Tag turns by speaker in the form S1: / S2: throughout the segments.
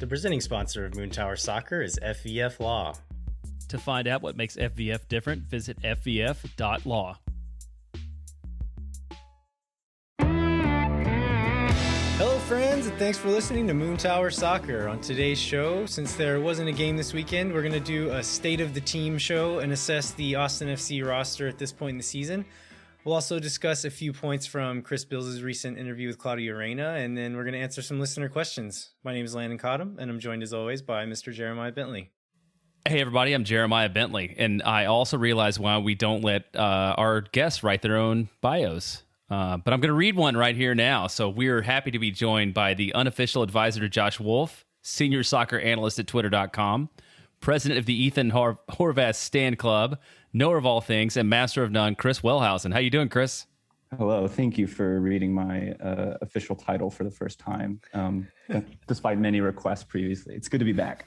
S1: The presenting sponsor of Moon Tower Soccer is FVF Law.
S2: To find out what makes FVF different, visit fvf.law.
S1: Hello, friends, and thanks for listening to Moon Tower Soccer. On today's show, since there wasn't a game this weekend, we're going to do a state of the team show and assess the Austin FC roster at this point in the season. We'll also discuss a few points from Chris Bills' recent interview with Claudio Reyna, and then we're going to answer some listener questions. My name is Landon Cottam, and I'm joined as always by Mr. Jeremiah Bentley.
S2: Hey, everybody, I'm Jeremiah Bentley, and I also realize why we don't let our guests write their own bios. But I'm going to read one right here now. So we're happy to be joined by the unofficial advisor to Josh Wolf, senior soccer analyst at Twitter.com, president of the Ethan Horvath Stand Club, knower of all things, and master of none, Chris Welhausen. How you doing, Chris?
S3: Hello. Thank you for reading my official title for the first time, despite many requests previously. It's good to be back.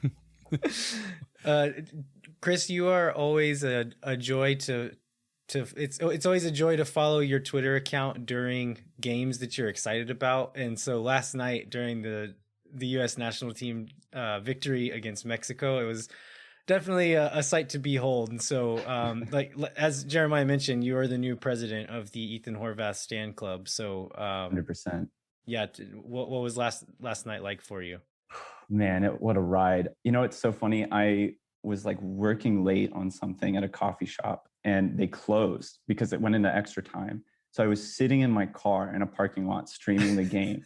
S1: Chris, you are always a joy to it's always a joy to follow your Twitter account during games that you're excited about. And so last night during the U.S. national team victory against Mexico, it was definitely a sight to behold. And so, as Jeremiah mentioned, you are the new president of the Ethan Horvath Stand Club. So,
S3: 100%.
S1: Yeah. What was last night like for you?
S3: Man, what a ride. You know, it's so funny. I was like working late on something at a coffee shop and they closed because it went into extra time. So I was sitting in my car in a parking lot streaming the game.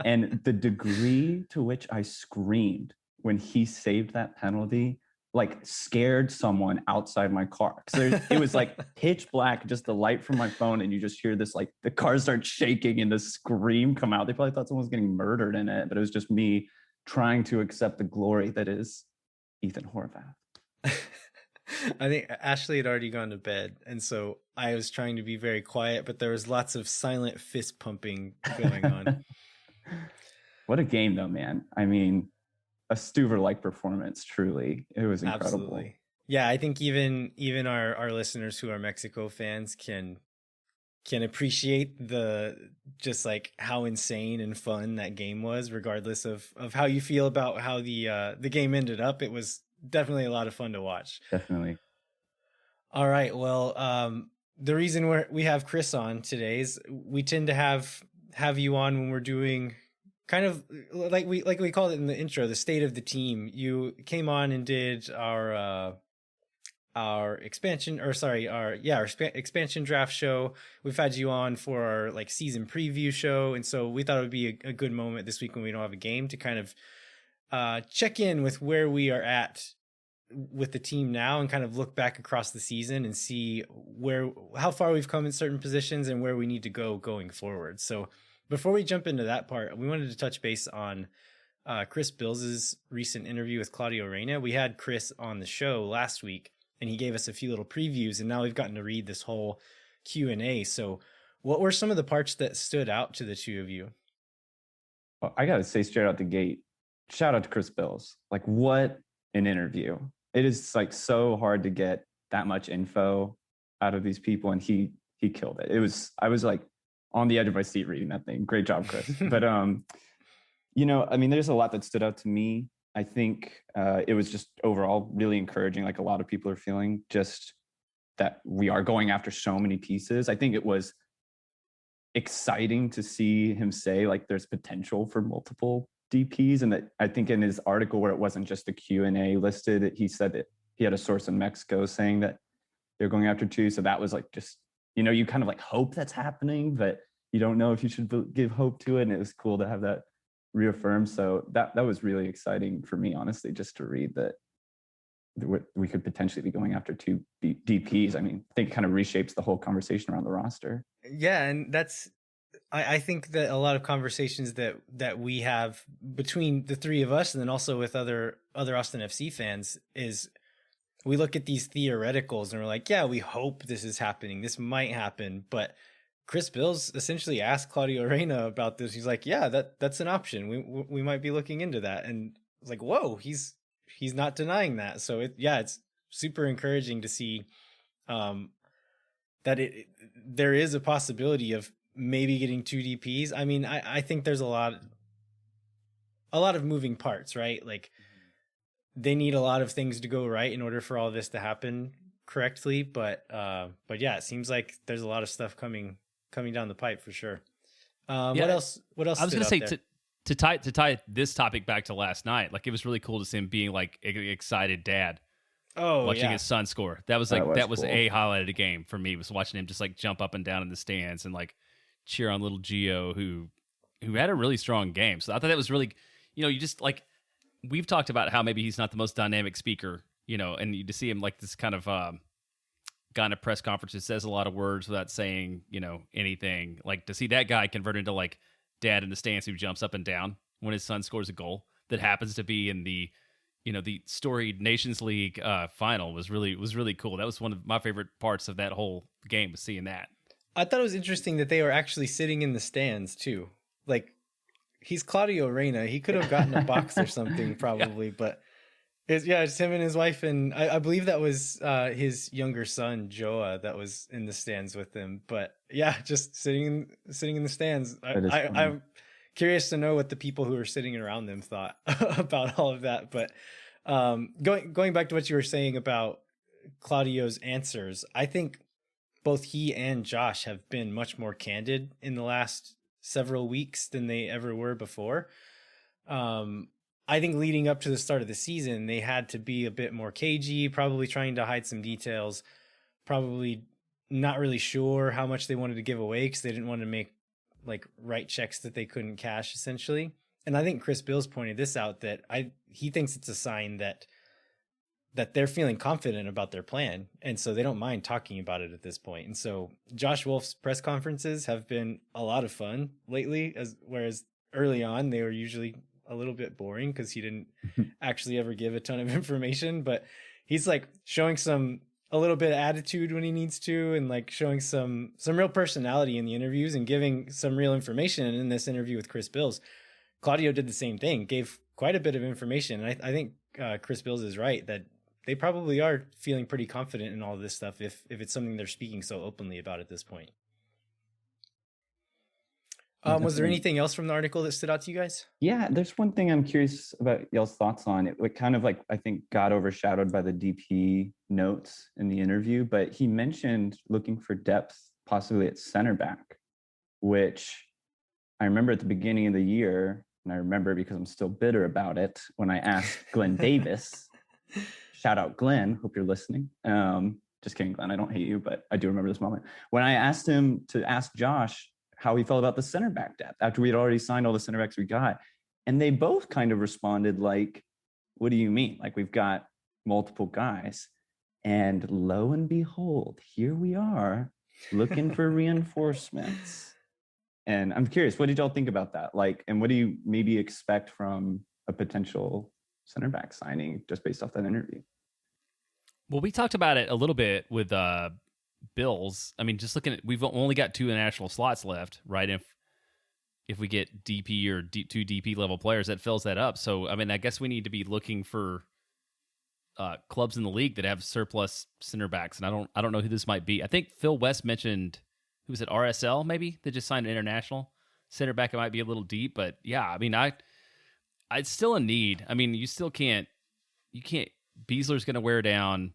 S3: And the degree to which I screamed when he saved that penalty, like scared someone outside my car. So it was like pitch black, just the light from my phone. And you just hear this, like the car starts shaking and the scream come out. They probably thought someone was getting murdered in it, but it was just me trying to accept the glory that is Ethan Horvath.
S1: I think Ashley had already gone to bed, and so I was trying to be very quiet, but there was lots of silent fist pumping going on.
S3: What a game, though, man. I mean, a Stuver-like performance, truly. It was incredible.
S1: Absolutely. Yeah, I think even our listeners who are Mexico fans can appreciate the just like how insane and fun that game was, regardless of how you feel about how the game ended up. It was definitely a lot of fun to watch.
S3: Definitely.
S1: All right. Well, the reason we have Chris on today is we tend to have you on when we're doing kind of like we called it in the intro, the state of the team. You came on and did our expansion draft show. We've had you on for our like season preview show, and so we thought it would be a good moment this week when we don't have a game to kind of check in with where we are at with the team now and kind of look back across the season and see how far we've come in certain positions and where we need to go going forward. So before we jump into that part, we wanted to touch base on Chris Bills' recent interview with Claudio Reyna. We had Chris on the show last week and he gave us a few little previews, and now we've gotten to read this whole Q&A. So what were some of the parts that stood out to the two of you?
S3: Well, I got to say straight out the gate, shout out to Chris Bills. Like, what an interview. It is like so hard to get that much info out of these people, and he killed it. I was like on the edge of my seat reading that thing. Great job, Chris. But you know, I mean, there's a lot that stood out to me. I think it was just overall really encouraging, like a lot of people are feeling, just that we are going after so many pieces. I think it was exciting to see him say like there's potential for multiple DPs, and that I think in his article where it wasn't just the Q&A listed, he said that he had a source in Mexico saying that they're going after two. So that was like, just, you know, you kind of like hope that's happening, but you don't know if you should give hope to it. And it was cool to have that reaffirmed. So that was really exciting for me, honestly, just to read that we could potentially be going after two DPs. I mean, I think it kind of reshapes the whole conversation around the roster.
S1: Yeah, and I think that a lot of conversations that we have between the three of us and then also with other Austin FC fans is we look at these theoreticals and we're like, yeah, we hope this is happening. This might happen. But Chris Bills essentially asked Claudio Reyna about this. He's like, yeah, that's an option. We might be looking into that. And it's like, whoa, he's not denying that. So it's super encouraging to see that there is a possibility of maybe getting two DPs. I mean, I think there's a lot a lot of moving parts, right? Like they need a lot of things to go right in order for all this to happen correctly. But yeah, it seems like there's a lot of stuff coming down the pipe for sure.
S2: Yeah,
S1: What else?
S2: I was going to say
S1: there?
S2: to tie this topic back to last night. Like it was really cool to see him being like an excited dad. Watching his son score. That was like that was
S3: cool.
S2: a highlight of the game for me, was watching him just like jump up and down in the stands and like cheer on little Gio who had a really strong game. So I thought that was really, you just like, we've talked about how maybe he's not the most dynamic speaker, and you to see him like this kind of guy in a press conference that says a lot of words without saying, anything. Like to see that guy convert into like dad in the stands who jumps up and down when his son scores a goal that happens to be in the the storied Nations League final was really cool. That was one of my favorite parts of that whole game, was seeing that.
S1: I thought it was interesting that they were actually sitting in the stands too. Like he's Claudio Reyna. He could have gotten a box or something probably, yeah. But it's him and his wife. And I believe that was his younger son, Joa, that was in the stands with him. But yeah, just sitting in the stands. I'm curious to know what the people who were sitting around them thought about all of that. But going back to what you were saying about Claudio's answers, I think both he and Josh have been much more candid in the last several weeks than they ever were before. I think leading up to the start of the season, they had to be a bit more cagey, probably trying to hide some details, probably not really sure how much they wanted to give away because they didn't want to make like write checks that they couldn't cash, essentially. And I think Chris Bills pointed this out, that he thinks it's a sign that they're feeling confident about their plan, and so they don't mind talking about it at this point. And so Josh Wolf's press conferences have been a lot of fun lately, whereas early on they were usually a little bit boring because he didn't actually ever give a ton of information. But he's like showing a little bit of attitude when he needs to, and like showing some real personality in the interviews and giving some real information. And in this interview with Chris Bills, Claudio did the same thing, gave quite a bit of information. And I think Chris Bills is right that they probably are feeling pretty confident in all of this stuff if it's something they're speaking so openly about at this point. Was there anything else from the article that stood out to you guys?
S3: Yeah, there's one thing I'm curious about y'all's thoughts on. It kind of like, I think, got overshadowed by the DP notes in the interview, but he mentioned looking for depth possibly at center back, which I remember at the beginning of the year, and I remember because I'm still bitter about it, when I asked Glenn Davis, shout out Glenn, hope you're listening. Just kidding, Glenn, I don't hate you, but I do remember this moment. When I asked him to ask Josh how he felt about the center back depth after we had already signed all the center backs we got. And they both kind of responded like, what do you mean? Like, we've got multiple guys. And lo and behold, here we are looking for reinforcements. And I'm curious, what did y'all think about that? Like, and what do you maybe expect from a potential center back signing just based off that interview?
S2: Well, we talked about it a little bit with Bills. I mean, just looking at, we've only got 2 international slots left, right? If we get DP or 2 DP level players, that fills that up. So, I mean, I guess we need to be looking for clubs in the league that have surplus center backs, and I don't know who this might be. I think Phil West mentioned, who was it, RSL maybe, that just signed an international center back. It might be a little deep, but yeah, I mean, it's still a need. I mean, you can't. Beasler's going to wear down.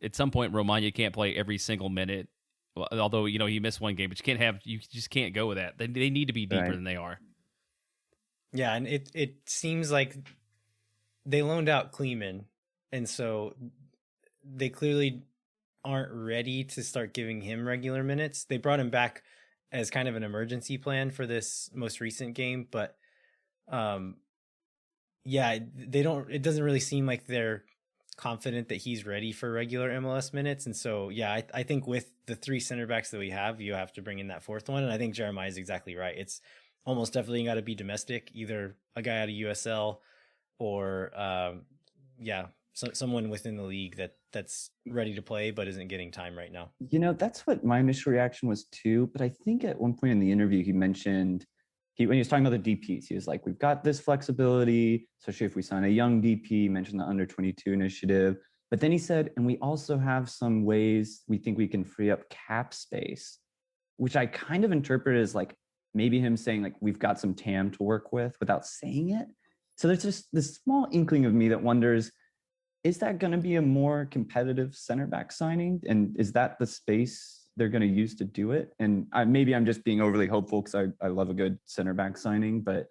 S2: At some point, Romagna can't play every single minute. Well, although he missed one game, but you just can't go with that. They need to be deeper than they are.
S1: Yeah, and it seems like they loaned out Kleeman, and so they clearly aren't ready to start giving him regular minutes. They brought him back as kind of an emergency plan for this most recent game, but yeah, it doesn't really seem like they're confident that he's ready for regular MLS minutes. And so, yeah, I think with the 3 center backs that we have, you have to bring in that 4th one. And I think Jeremiah is exactly right. It's almost definitely got to be domestic, either a guy out of USL or, someone within the league that's ready to play but isn't getting time right now.
S3: That's what my initial reaction was too. But I think at one point in the interview, he mentioned, when he was talking about the DPs, he was like, we've got this flexibility, especially if we sign a young DP. He mentioned the under 22 initiative. But then he said, and we also have some ways we think we can free up cap space, which I kind of interpret as like maybe him saying like, we've got some TAM to work with without saying it. So there's just this small inkling of me that wonders, is that going to be a more competitive center back signing? And is that the space they're going to use to do it? And maybe I'm just being overly hopeful because I love a good center back signing, but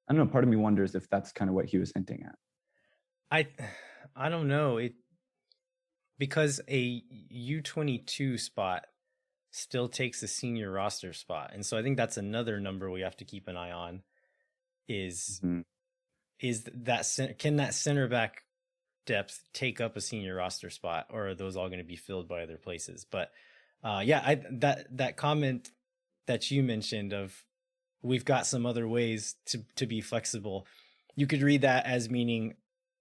S3: I don't know. Part of me wonders if that's kind of what he was hinting at.
S1: I don't know. Because a U22 spot still takes a senior roster spot. And so I think that's another number we have to keep an eye on is that can that center back depth take up a senior roster spot, or are those all going to be filled by other places? But that comment that you mentioned of we've got some other ways to be flexible, you could read that as meaning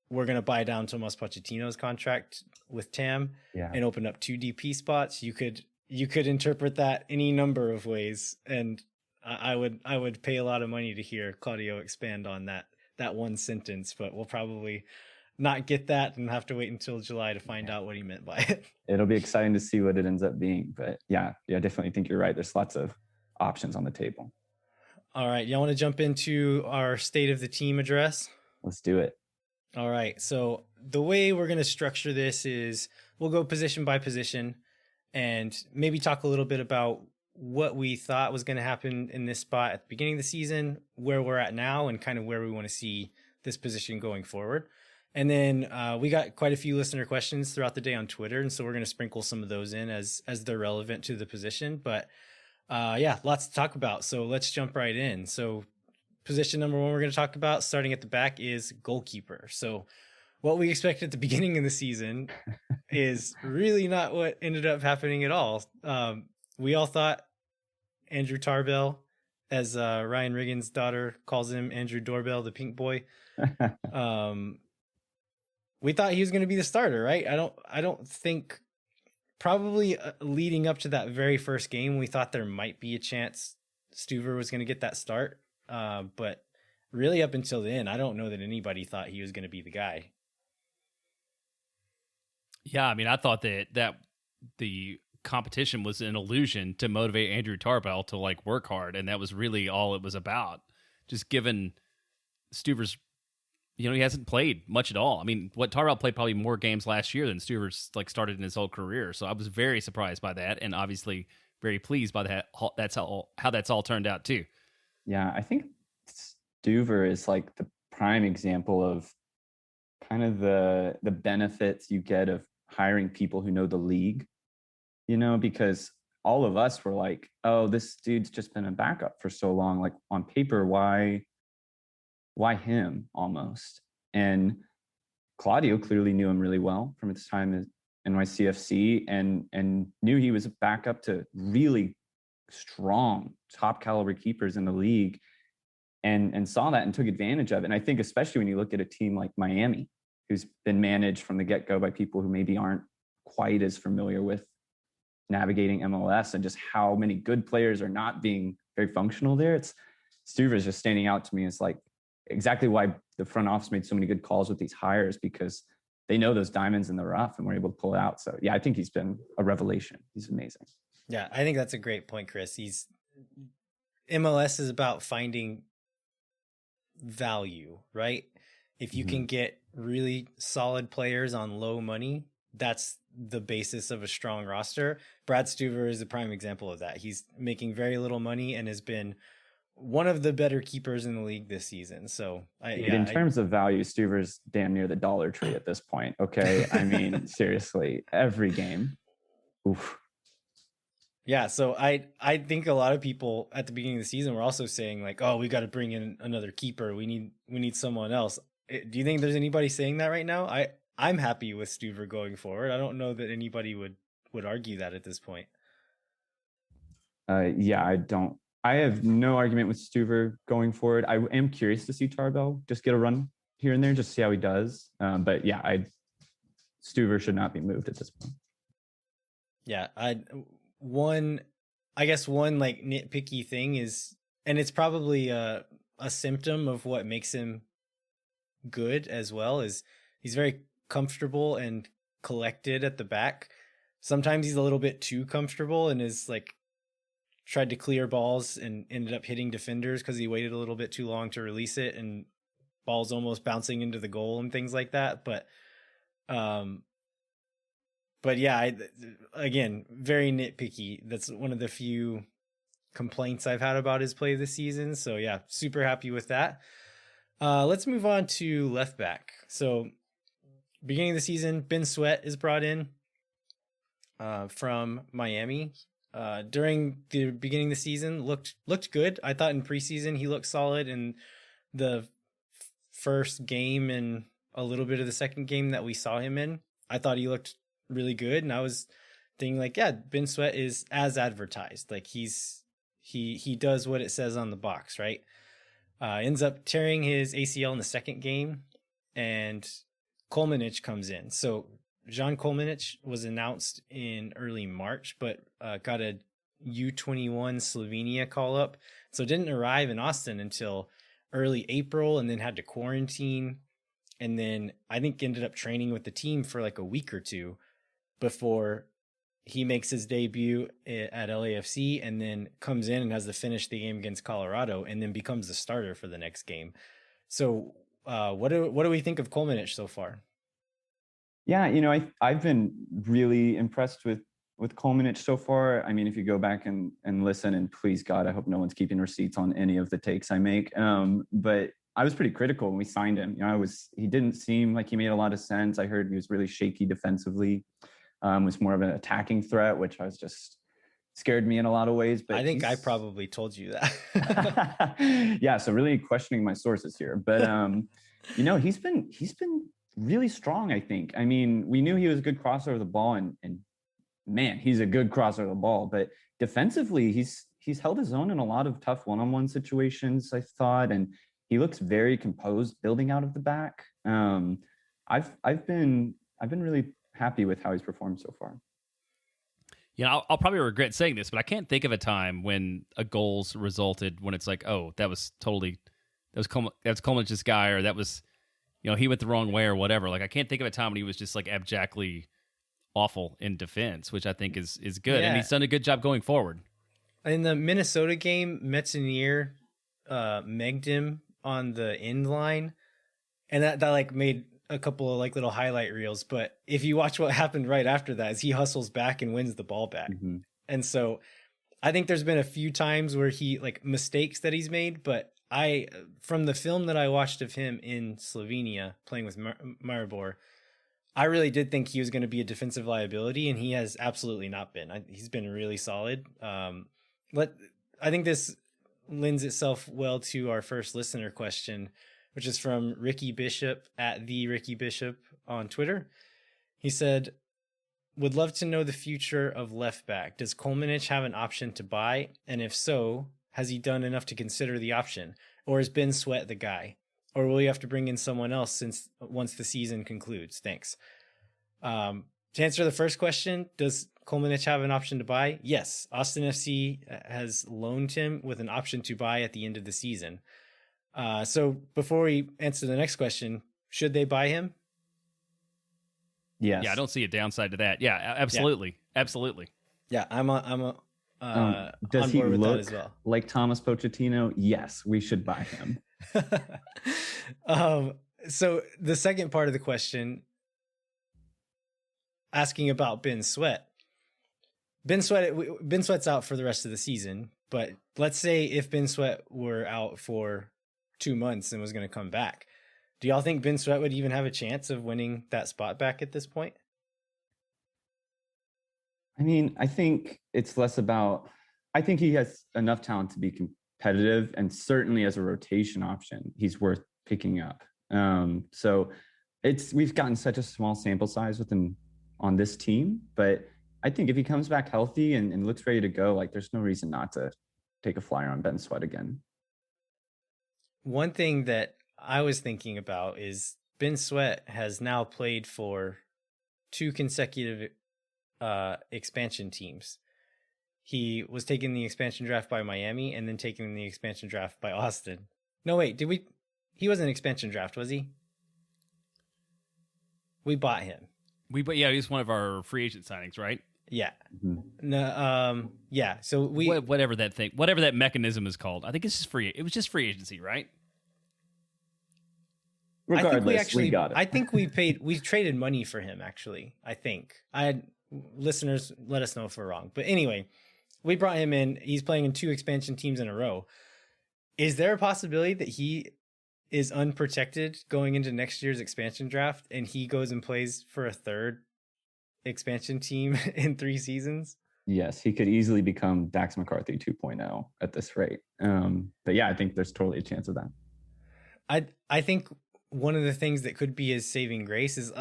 S1: we're going to buy down Tomas Pochettino's contract with TAM and open up 2 DP spots. You could interpret that any number of ways, and I would pay a lot of money to hear Claudio expand on that one sentence, but we'll probably not get that and have to wait until July to find out what he meant by it.
S3: It'll be exciting to see what it ends up being, but yeah, definitely think you're right. There's lots of options on the table.
S1: All right, y'all want to jump into our state of the team address?
S3: Let's do it.
S1: All right, so the way we're going to structure this is we'll go position by position and maybe talk a little bit about what we thought was going to happen in this spot at the beginning of the season, where we're at now, and kind of where we want to see this position going forward. And then we got quite a few listener questions throughout the day on Twitter, and so we're going to sprinkle some of those in as they're relevant to the position. But lots to talk about, so let's jump right in. So position number 1 we're going to talk about, starting at the back, is goalkeeper. So what we expected at the beginning of the season is really not what ended up happening at all. We all thought Andrew Tarbell, as Ryan Riggins' daughter calls him, Andrew Doorbell, the pink boy. We thought he was going to be the starter, right? I don't think, probably leading up to that very first game, we thought there might be a chance Stuver was going to get that start. But really up until then, I don't know that anybody thought he was going to be the guy.
S2: Yeah, I mean, I thought that the competition was an illusion to motivate Andrew Tarbell to like work hard, and that was really all it was about. Just given Stuver's, he hasn't played much at all. I mean, Tarbell played probably more games last year than Stuver's like started in his whole career. So I was very surprised by that, and obviously very pleased by that. That's how that's all turned out too.
S3: Yeah, I think Stuver is like the prime example of kind of the benefits you get of hiring people who know the league, because all of us were like, oh, this dude's just been a backup for so long. Like on paper, why him almost? And Claudio clearly knew him really well from his time at NYCFC and knew he was a backup to really strong top caliber keepers in the league and saw that and took advantage of it. And I think especially when you look at a team like Miami, who's been managed from the get-go by people who maybe aren't quite as familiar with navigating MLS and just how many good players are not being very functional there. Stuver is just standing out to me as like exactly why the front office made so many good calls with these hires, because they know those diamonds in the rough and were able to pull it out. So yeah, I think he's been a revelation. He's amazing.
S1: Yeah, I think that's a great point, Chris. MLS is about finding value, right? If you can get really solid players on low money, that's the basis of a strong roster. Brad Stuver is a prime example of that. He's making very little money and has been one of the better keepers in the league this season. So in
S3: terms of value, Stuver's damn near the Dollar Tree at this point. Okay. I mean, seriously, every game. Oof.
S1: Yeah, so I think a lot of people at the beginning of the season were also saying like, oh, we got to bring in another keeper. We need someone else. Do you think there's anybody saying that right now? I'm happy with Stuver going forward. I don't know that anybody would argue that at this point.
S3: I have no argument with Stuver going forward. I am curious to see Tarbell just get a run here and there, just see how he does. But yeah, Stuver should not be moved at this point.
S1: Yeah, one like nitpicky thing is, and it's probably a symptom of what makes him good as well, is he's very comfortable and collected at the back. Sometimes he's a little bit too comfortable and is like tried to clear balls and ended up hitting defenders because he waited a little bit too long to release it, and balls almost bouncing into the goal and things like that. But yeah, again, very nitpicky. That's one of the few complaints I've had about his play this season. So yeah, super happy with that. Let's move on to left back. So beginning of the season, Ben Sweat is brought in from Miami. During the beginning of the season, looked good. I thought in preseason he looked solid in the first game and a little bit of the second game that we saw him in. I thought he looked really good, and I was thinking like, yeah, Ben Sweat is as advertised. Like he does what it says on the box, right? Ends up tearing his ACL in the second game, and Kolmanic comes in. So Jan Kolmanic was announced in early March, but got a U21 Slovenia call up. So didn't arrive in Austin until early April, and then had to quarantine. And then I think ended up training with the team for like a week or two before he makes his debut at LAFC, and then comes in and has to finish the game against Colorado, and then becomes the starter for the next game. So what do we think of Kolmanic so far?
S3: Yeah, I've been really impressed with Kolmanic so far. I mean, if you go back and listen, and please God, I hope no one's keeping receipts on any of the takes I make. But I was pretty critical when we signed him. He didn't seem like he made a lot of sense. I heard he was really shaky defensively. Was more of an attacking threat, which I was just scared me in a lot way. But
S1: I think I probably told you that.
S3: Yeah, so really questioning my sources here. But he's been really strong, I think. I mean, we knew he was a good crosser of the ball, and man, he's a good crosser of the ball. But defensively, he's held his own in a lot of tough one-on-one situations, I thought, and he looks very composed building out of the back. I've been really happy with how he's performed so far.
S2: Yeah, I'll probably regret saying this, but I can't think of a time when a goal's resulted when it's like, oh, that was Coleman's guy, or that was, he went the wrong way or whatever. Like, I can't think of a time when he was just like abjectly awful in defense, which I think is good.
S1: Yeah.
S2: And he's done a good job going forward.
S1: In the Minnesota game, Metzanier megged him on the end line, and that like made a couple of like little highlight reels. But if you watch what happened right after that, is he hustles back and wins the ball back. Mm-hmm. And so I think there's been a few times where he like mistakes that he's made, but from the film that I watched of him in Slovenia playing with Maribor, I really did think he was going to be a defensive liability, and he has absolutely not been. He's been really solid. I think this lends itself well to our first listener question, which is from Ricky Bishop at the Ricky Bishop on Twitter. He said, would love to know the future of left back. Does Kolmanic have an option to buy? And if so, has he done enough to consider the option? Or is Ben Sweat the guy? Or will you have to bring in someone else once the season concludes? Thanks. To answer the first question, does Kolmanic have an option to buy? Yes. Austin FC has loaned him with an option to buy at the end of the season. So before we answer the next question, should they buy him?
S3: Yes.
S2: Yeah, I don't see a downside to that. Yeah, absolutely. Yeah. Absolutely.
S1: Yeah, I'm
S3: does
S1: on
S3: he
S1: board with
S3: look
S1: that as well.
S3: Like Thomas Pochettino? Yes, we should buy him.
S1: So the second part of the question, asking about Ben Sweat. Ben Sweat's out for the rest of the season, but let's say if Ben Sweat were out for 2 months and was going to come back, do y'all think Ben Sweat would even have a chance of winning that spot back at this point?
S3: I mean, I think it's less about, I think he has enough talent to be competitive, and certainly as a rotation option, he's worth picking up. So we've gotten such a small sample size with him on this team, but I think if he comes back healthy and looks ready to go, like there's no reason not to take a flyer on Ben Sweat again.
S1: One thing that I was thinking about is Ben Sweat has now played for 2 consecutive expansion teams. He was taken in the expansion draft by Miami and then taken in the expansion draft by Austin. No, wait, he wasn't an expansion draft, was he? We bought him.
S2: Yeah, he was one of our free agent signings, right?
S1: Yeah.
S3: Mhm.
S1: No, yeah. So
S2: whatever that mechanism is called. I think it's just free. It was just free agency, right?
S3: Regardless, we got it.
S1: I think we traded money for him, actually. I think. Listeners, let us know if we're wrong. But anyway, we brought him in. He's playing in 2 expansion teams in a row. Is there a possibility that he is unprotected going into next year's expansion draft and he goes and plays for a 3rd expansion team in 3 seasons?
S3: Yes, he could easily become Dax McCarthy 2.0 at this rate. But yeah, I think there's totally a chance of that.
S1: I think one of the things that could be his saving grace is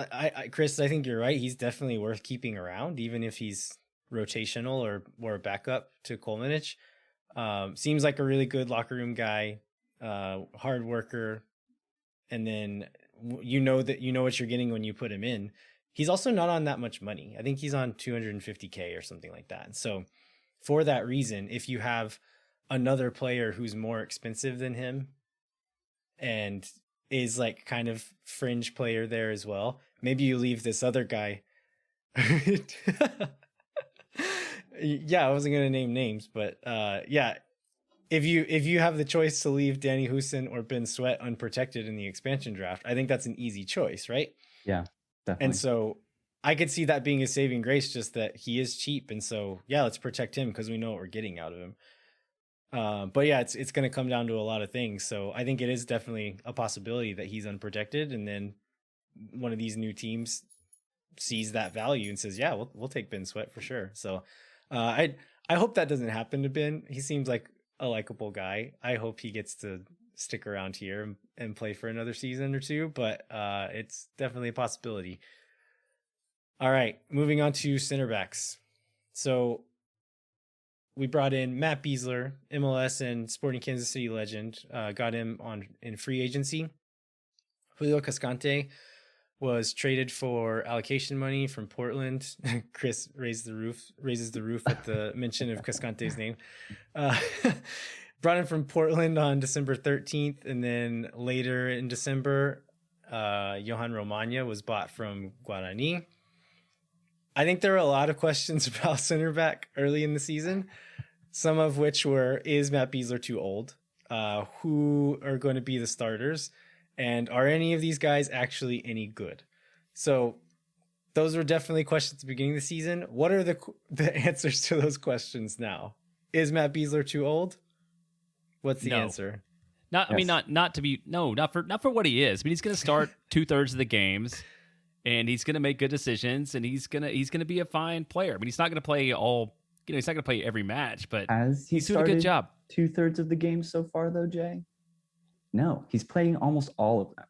S1: Chris, I think you're right. He's definitely worth keeping around, even if he's rotational or backup to Kolmanic. Seems like a really good locker room guy, hard worker. And then you know what you're getting when you put him in. He's also not on that much money. I think he's on $250K or something like that. So for that reason, if you have another player who's more expensive than him and is like kind of fringe player there as well, maybe you leave this other guy. Yeah, I wasn't going to name names, but yeah, if you have the choice to leave Danny Houston or Ben Sweat unprotected in the expansion draft, I think that's an easy choice, right?
S3: Yeah, definitely.
S1: And so I could see that being a saving grace, just that he is cheap, and so yeah, let's protect him because we know what we're getting out of him. But yeah, it's going to come down to a lot of things. So I think it is definitely a possibility that he's unprotected, and then one of these new teams sees that value and says, "Yeah, we'll take Ben Sweat for sure." So I hope that doesn't happen to Ben. He seems like a likable guy. I hope he gets to stick around here and play for another season or two. But it's definitely a possibility. All right, moving on to center backs. So we brought in Matt Beasler, MLS and Sporting Kansas City legend. Got him in free agency. Julio Cascante was traded for allocation money from Portland. Chris raises the roof at the mention of Cascante's name. Brought him from Portland on December 13th, and then later in December, Johan Romagna was bought from Guarani. I think there were a lot of questions about center back early in the season, some of which were, is Matt Beasler too old? Who are going to be the starters? And are any of these guys actually any good? So those were definitely questions at the beginning of the season. What are the answers to those questions now? Is Matt Beasler too old? What's the answer?
S2: Not, yes. I mean, not for what he is. I mean, he's going to start 2/3 of the games. And he's going to make good decisions, and he's gonna be a fine player. I mean, he's not going to play he's not going to play every match, but he's doing a good job.
S3: 2/3 of the game so far, though, Jay? No, he's playing almost all of them.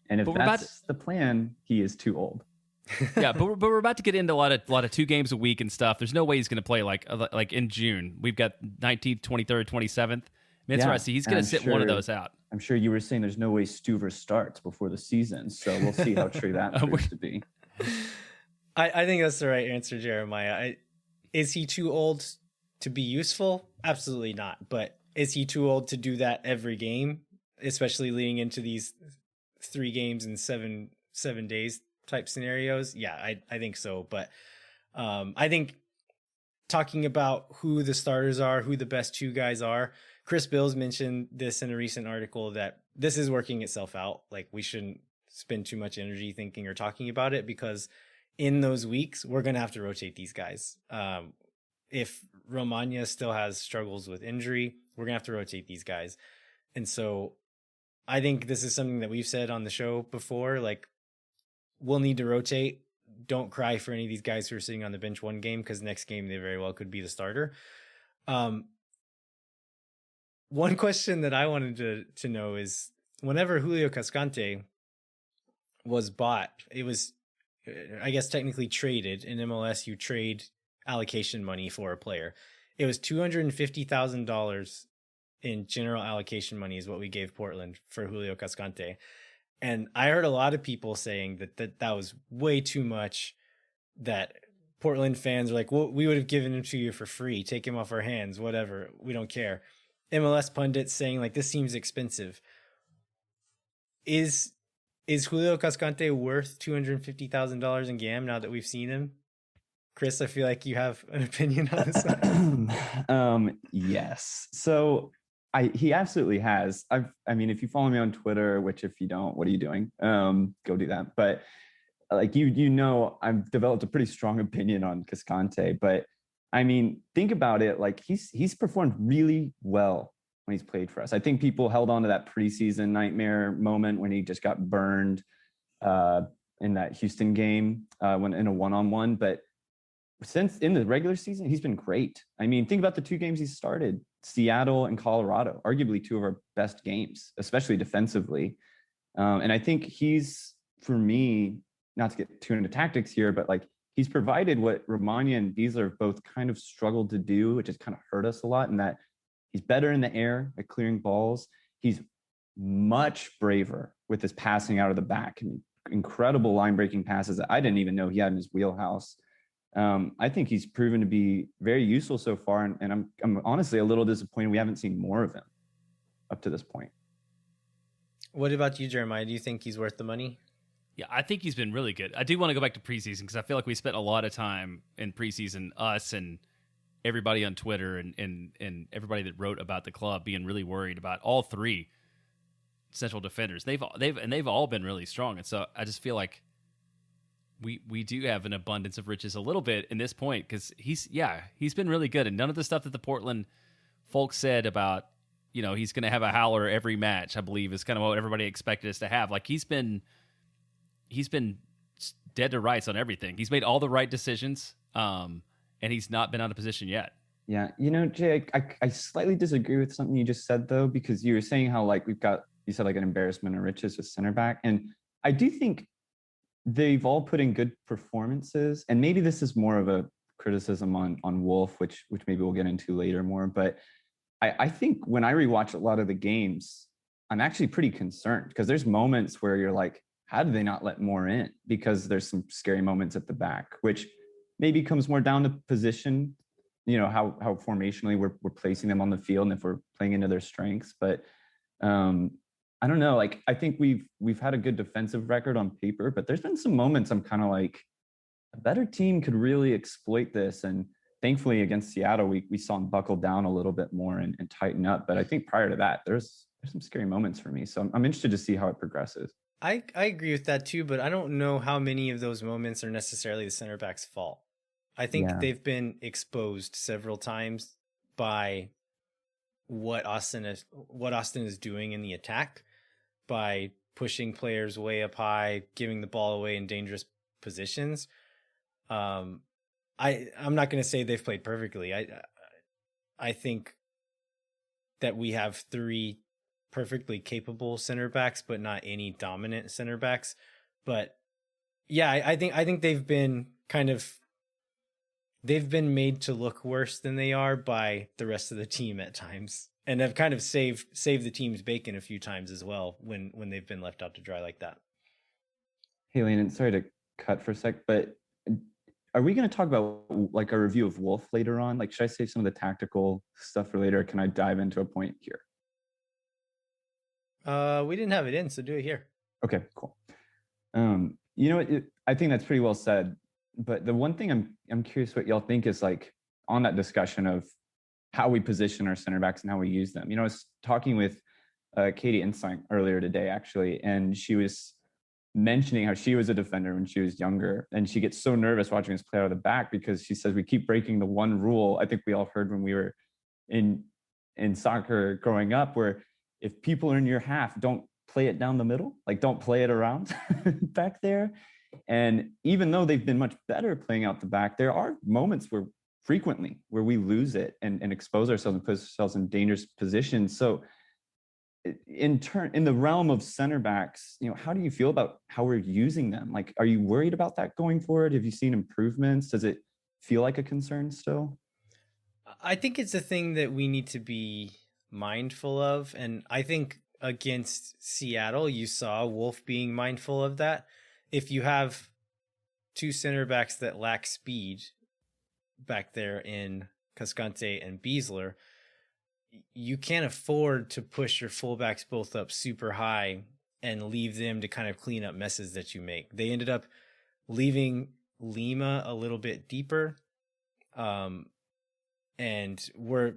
S3: And if that's the plan, he is too old.
S2: Yeah, but we're about to get into a lot of 2 games a week and stuff. There's no way he's going to play like in June. We've got 19th, 23rd, 27th. He's going to sit one of those out.
S3: I'm sure you were saying there's no way Stuver starts before the season, so we'll see how true that proves to be.
S1: I think that's the right answer, Jeremiah. Is he too old to be useful? Absolutely not. But is he too old to do that every game, especially leading into these 3 games in 7 days type scenarios? Yeah, I think so. But I think talking about who the starters are, who the best 2 guys are, Chris Bills mentioned this in a recent article that this is working itself out. Like, we shouldn't spend too much energy thinking or talking about it, because in those weeks, we're going to have to rotate these guys. If Romagna still has struggles with injury, we're going to have to rotate these guys. And so I think this is something that we've said on the show before. Like, we'll need to rotate. Don't cry for any of these guys who are sitting on the bench one game, because next game they very well could be the starter. One question that I wanted to know is, whenever Julio Cascante was bought, it was, I guess, technically traded. In MLS, you trade allocation money for a player. It was $250,000 in general allocation money is what we gave Portland for Julio Cascante. And I heard a lot of people saying that was way too much, that Portland fans are like, well, we would have given him to you for free. Take him off our hands, whatever. We don't care. MLS pundits saying, like, this seems expensive. Is Julio Cascante worth $250,000 in GAM now that we've seen him? Chris, I feel like you have an opinion on this one.
S3: Yes. So he absolutely has. I mean, if you follow me on Twitter, which if you don't, what are you doing? Go do that. But like I've developed a pretty strong opinion on Cascante. But I mean, think about it. Like he's performed really well when he's played for us. I think people held on to that preseason nightmare moment when he just got burned in that Houston game when in a one-on-one. But since in the regular season, he's been great. I mean, think about the 2 games he started, Seattle and Colorado, arguably 2 of our best games, especially defensively. And I think he's, for me, not to get too into tactics here, but like he's provided what Romagna and Beasler have both kind of struggled to do, which has kind of hurt us a lot, in that he's better in the air at clearing balls. He's much braver with his passing out of the back. I mean, incredible line-breaking passes that I didn't even know he had in his wheelhouse. I think he's proven to be very useful so far, and I'm honestly a little disappointed we haven't seen more of him up to this point.
S1: What about you, Jeremiah? Do you think he's worth the money?
S2: Yeah, I think he's been really good. I do want to go back to preseason because I feel like we spent a lot of time in preseason, us and everybody on Twitter and everybody that wrote about the club being really worried about all 3 central defenders. They've all been really strong, and so I just feel like we do have an abundance of riches a little bit in this point because he's been really good, and none of the stuff that the Portland folks said about he's going to have a howler every match, I believe, is kind of what everybody expected us to have. Like he's been dead to rights on everything. He's made all the right decisions, and he's not been out of position yet.
S3: Yeah, Jay, I slightly disagree with something you just said though, because you were saying how like you said like an embarrassment of riches with center back, and I do think they've all put in good performances, and maybe this is more of a criticism on Wolf, which maybe we'll get into later more. But I think when I rewatch a lot of the games, I'm actually pretty concerned because there's moments where you're like, how did they not let more in? Because there's some scary moments at the back, which maybe comes more down to position, how formationally we're placing them on the field and if we're playing into their strengths. But I don't know. Like, I think we've had a good defensive record on paper, but there's been some moments I'm kind of like, a better team could really exploit this. And thankfully against Seattle, we saw them buckle down a little bit more and tighten up. But I think prior to that, there's some scary moments for me. So I'm interested to see how it progresses.
S1: I agree with that too, but I don't know how many of those moments are necessarily the center back's fault. I think they've been exposed several times by what Austin is doing in the attack, by pushing players way up high, giving the ball away in dangerous positions. I'm not going to say they've played perfectly. I think that we have 3 perfectly capable center backs, but not any dominant center backs. But yeah, I think they've been made to look worse than they are by the rest of the team at times, and have kind of saved the team's bacon a few times as well when they've been left out to dry like that.
S3: Hey, Landon, sorry to cut for a sec, but are we going to talk about like a review of Wolf later on? Like, should I save some of the tactical stuff for later? Or can I dive into a point here?
S1: We didn't have it in, so do it here.
S3: Okay, cool. I think that's pretty well said. But the one thing I'm curious what y'all think is like on that discussion of how we position our center backs and how we use them. I was talking with Katie Insight earlier today, actually, and she was mentioning how she was a defender when she was younger, and she gets so nervous watching us play out of the back because she says we keep breaking the one rule I think we all heard when we were in soccer growing up, where if people are in your half, don't play it down the middle, like don't play it around back there. And even though they've been much better playing out the back, there are moments where we lose it and expose ourselves and put ourselves in dangerous positions. So in the realm of center backs, how do you feel about how we're using them? Like, are you worried about that going forward? Have you seen improvements? Does it feel like a concern still?
S1: I think it's a thing that we need to be mindful of. And I think against Seattle, you saw Wolf being mindful of that. If you have 2 center backs that lack speed back there in Cascante and Beasler, you can't afford to push your fullbacks both up super high and leave them to kind of clean up messes that you make. They ended up leaving Lima a little bit deeper. And we're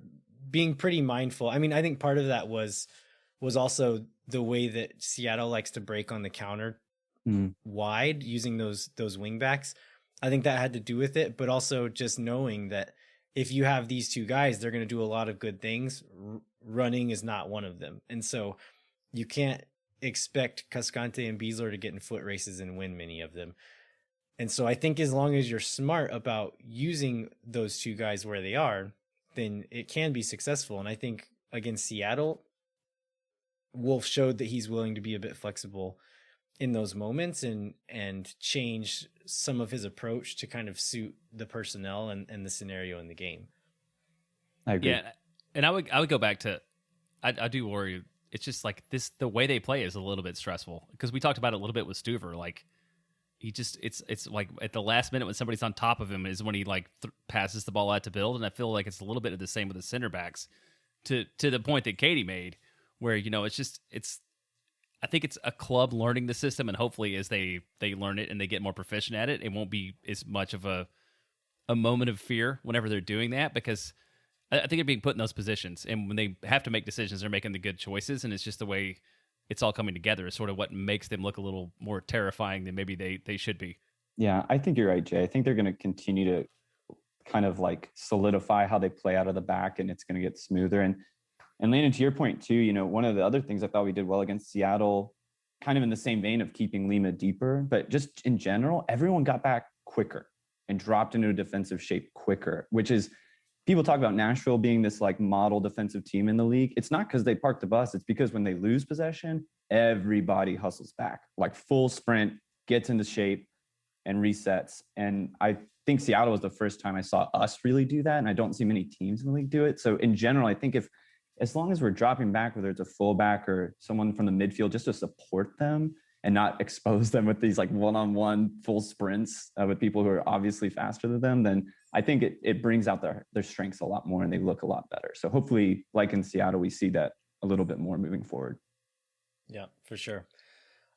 S1: being pretty mindful. I mean, I think part of that was also the way that Seattle likes to break on the counter wide using those wingbacks. I think that had to do with it, but also just knowing that if you have these two guys, they're going to do a lot of good things. Running is not one of them. And so you can't expect Cascante and Beasler to get in foot races and win many of them. And so I think as long as you're smart about using those two guys where they are, then it can be successful. And I think against Seattle, Wolf showed that he's willing to be a bit flexible in those moments and change some of his approach to kind of suit the personnel and the scenario in the game.
S3: I agree.
S2: Yeah, and I would go back to, I do worry. It's just like this, the way they play is a little bit stressful, because we talked about it a little bit with Stuver. Like, he just, it's like at the last minute when somebody's on top of him is when he like passes the ball out to build. And I feel like it's a little bit of the same with the center backs to the point that Katie made, where, you know, I think it's a club learning the system, and hopefully as they learn it and they get more proficient at it, it won't be as much of a moment of fear whenever they're doing that, because I think they're being put in those positions, and when they have to make decisions, they're making the good choices, and it's just the way it's all coming together is sort of what makes them look a little more terrifying than maybe they should be.
S3: Yeah, I think you're right, Jay. I think they're going to continue to kind of like solidify how they play out of the back, and it's going to get smoother. And Landon, to your point too, you know, one of the other things I thought we did well against Seattle, kind of in the same vein of keeping Lima deeper, but just in general, everyone got back quicker and dropped into a defensive shape quicker, which is, people talk about Nashville being this like model defensive team in the league. It's not because they parked the bus. It's because when they lose possession, everybody hustles back, like full sprint, gets into shape and resets. And I think Seattle was the first time I saw us really do that. And I don't see many teams in the league do it. So in general, I think as long as we're dropping back, whether it's a fullback or someone from the midfield, just to support them and not expose them with these like one-on-one full sprints with people who are obviously faster than them, then I think it brings out their strengths a lot more and they look a lot better. So hopefully, like in Seattle, we see that a little bit more moving forward.
S1: Yeah, for sure.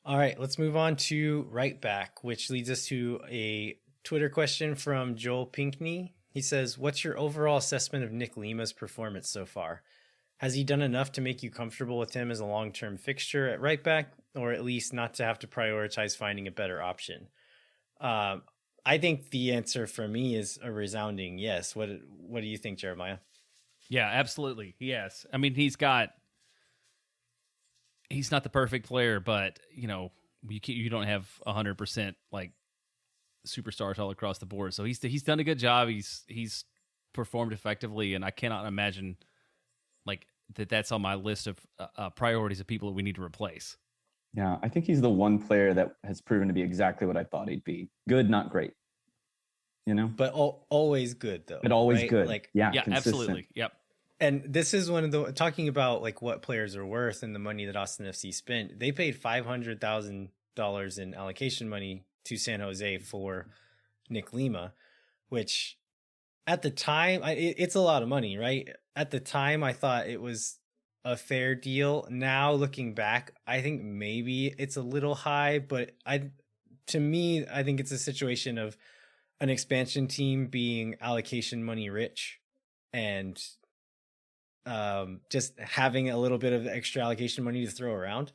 S1: All right, let's move on to right back, which leads us to a Twitter question from Joel Pinkney. He says, what's your overall assessment of Nick Lima's performance so far? Has he done enough to make you comfortable with him as a long-term fixture at right back, or at least not to have to prioritize finding a better option? I think the answer for me is a resounding yes. What do you think, Jeremiah?
S2: Yeah, absolutely. Yes. I mean, he's not the perfect player, but you know, you don't have 100% like superstars all across the board. So he's done a good job. He's performed effectively, and I cannot imagine like that's on my list of priorities of people that we need to replace.
S3: Yeah, I think he's the one player that has proven to be exactly what I thought he'd be. Good, not great. You know?
S1: But always good, though.
S3: But always
S1: right?
S3: good.
S1: Like,
S2: yeah,
S3: consistent.
S2: absolutely. Yep.
S1: And this is one of the, talking about like what players are worth and the money that Austin FC spent. They paid $500,000 in allocation money to San Jose for Nick Lima, which at the time, it's a lot of money, right? At the time, I thought it was a fair deal. Now, looking back, I think maybe it's a little high, but to me, I think it's a situation of an expansion team being allocation money rich and just having a little bit of extra allocation money to throw around.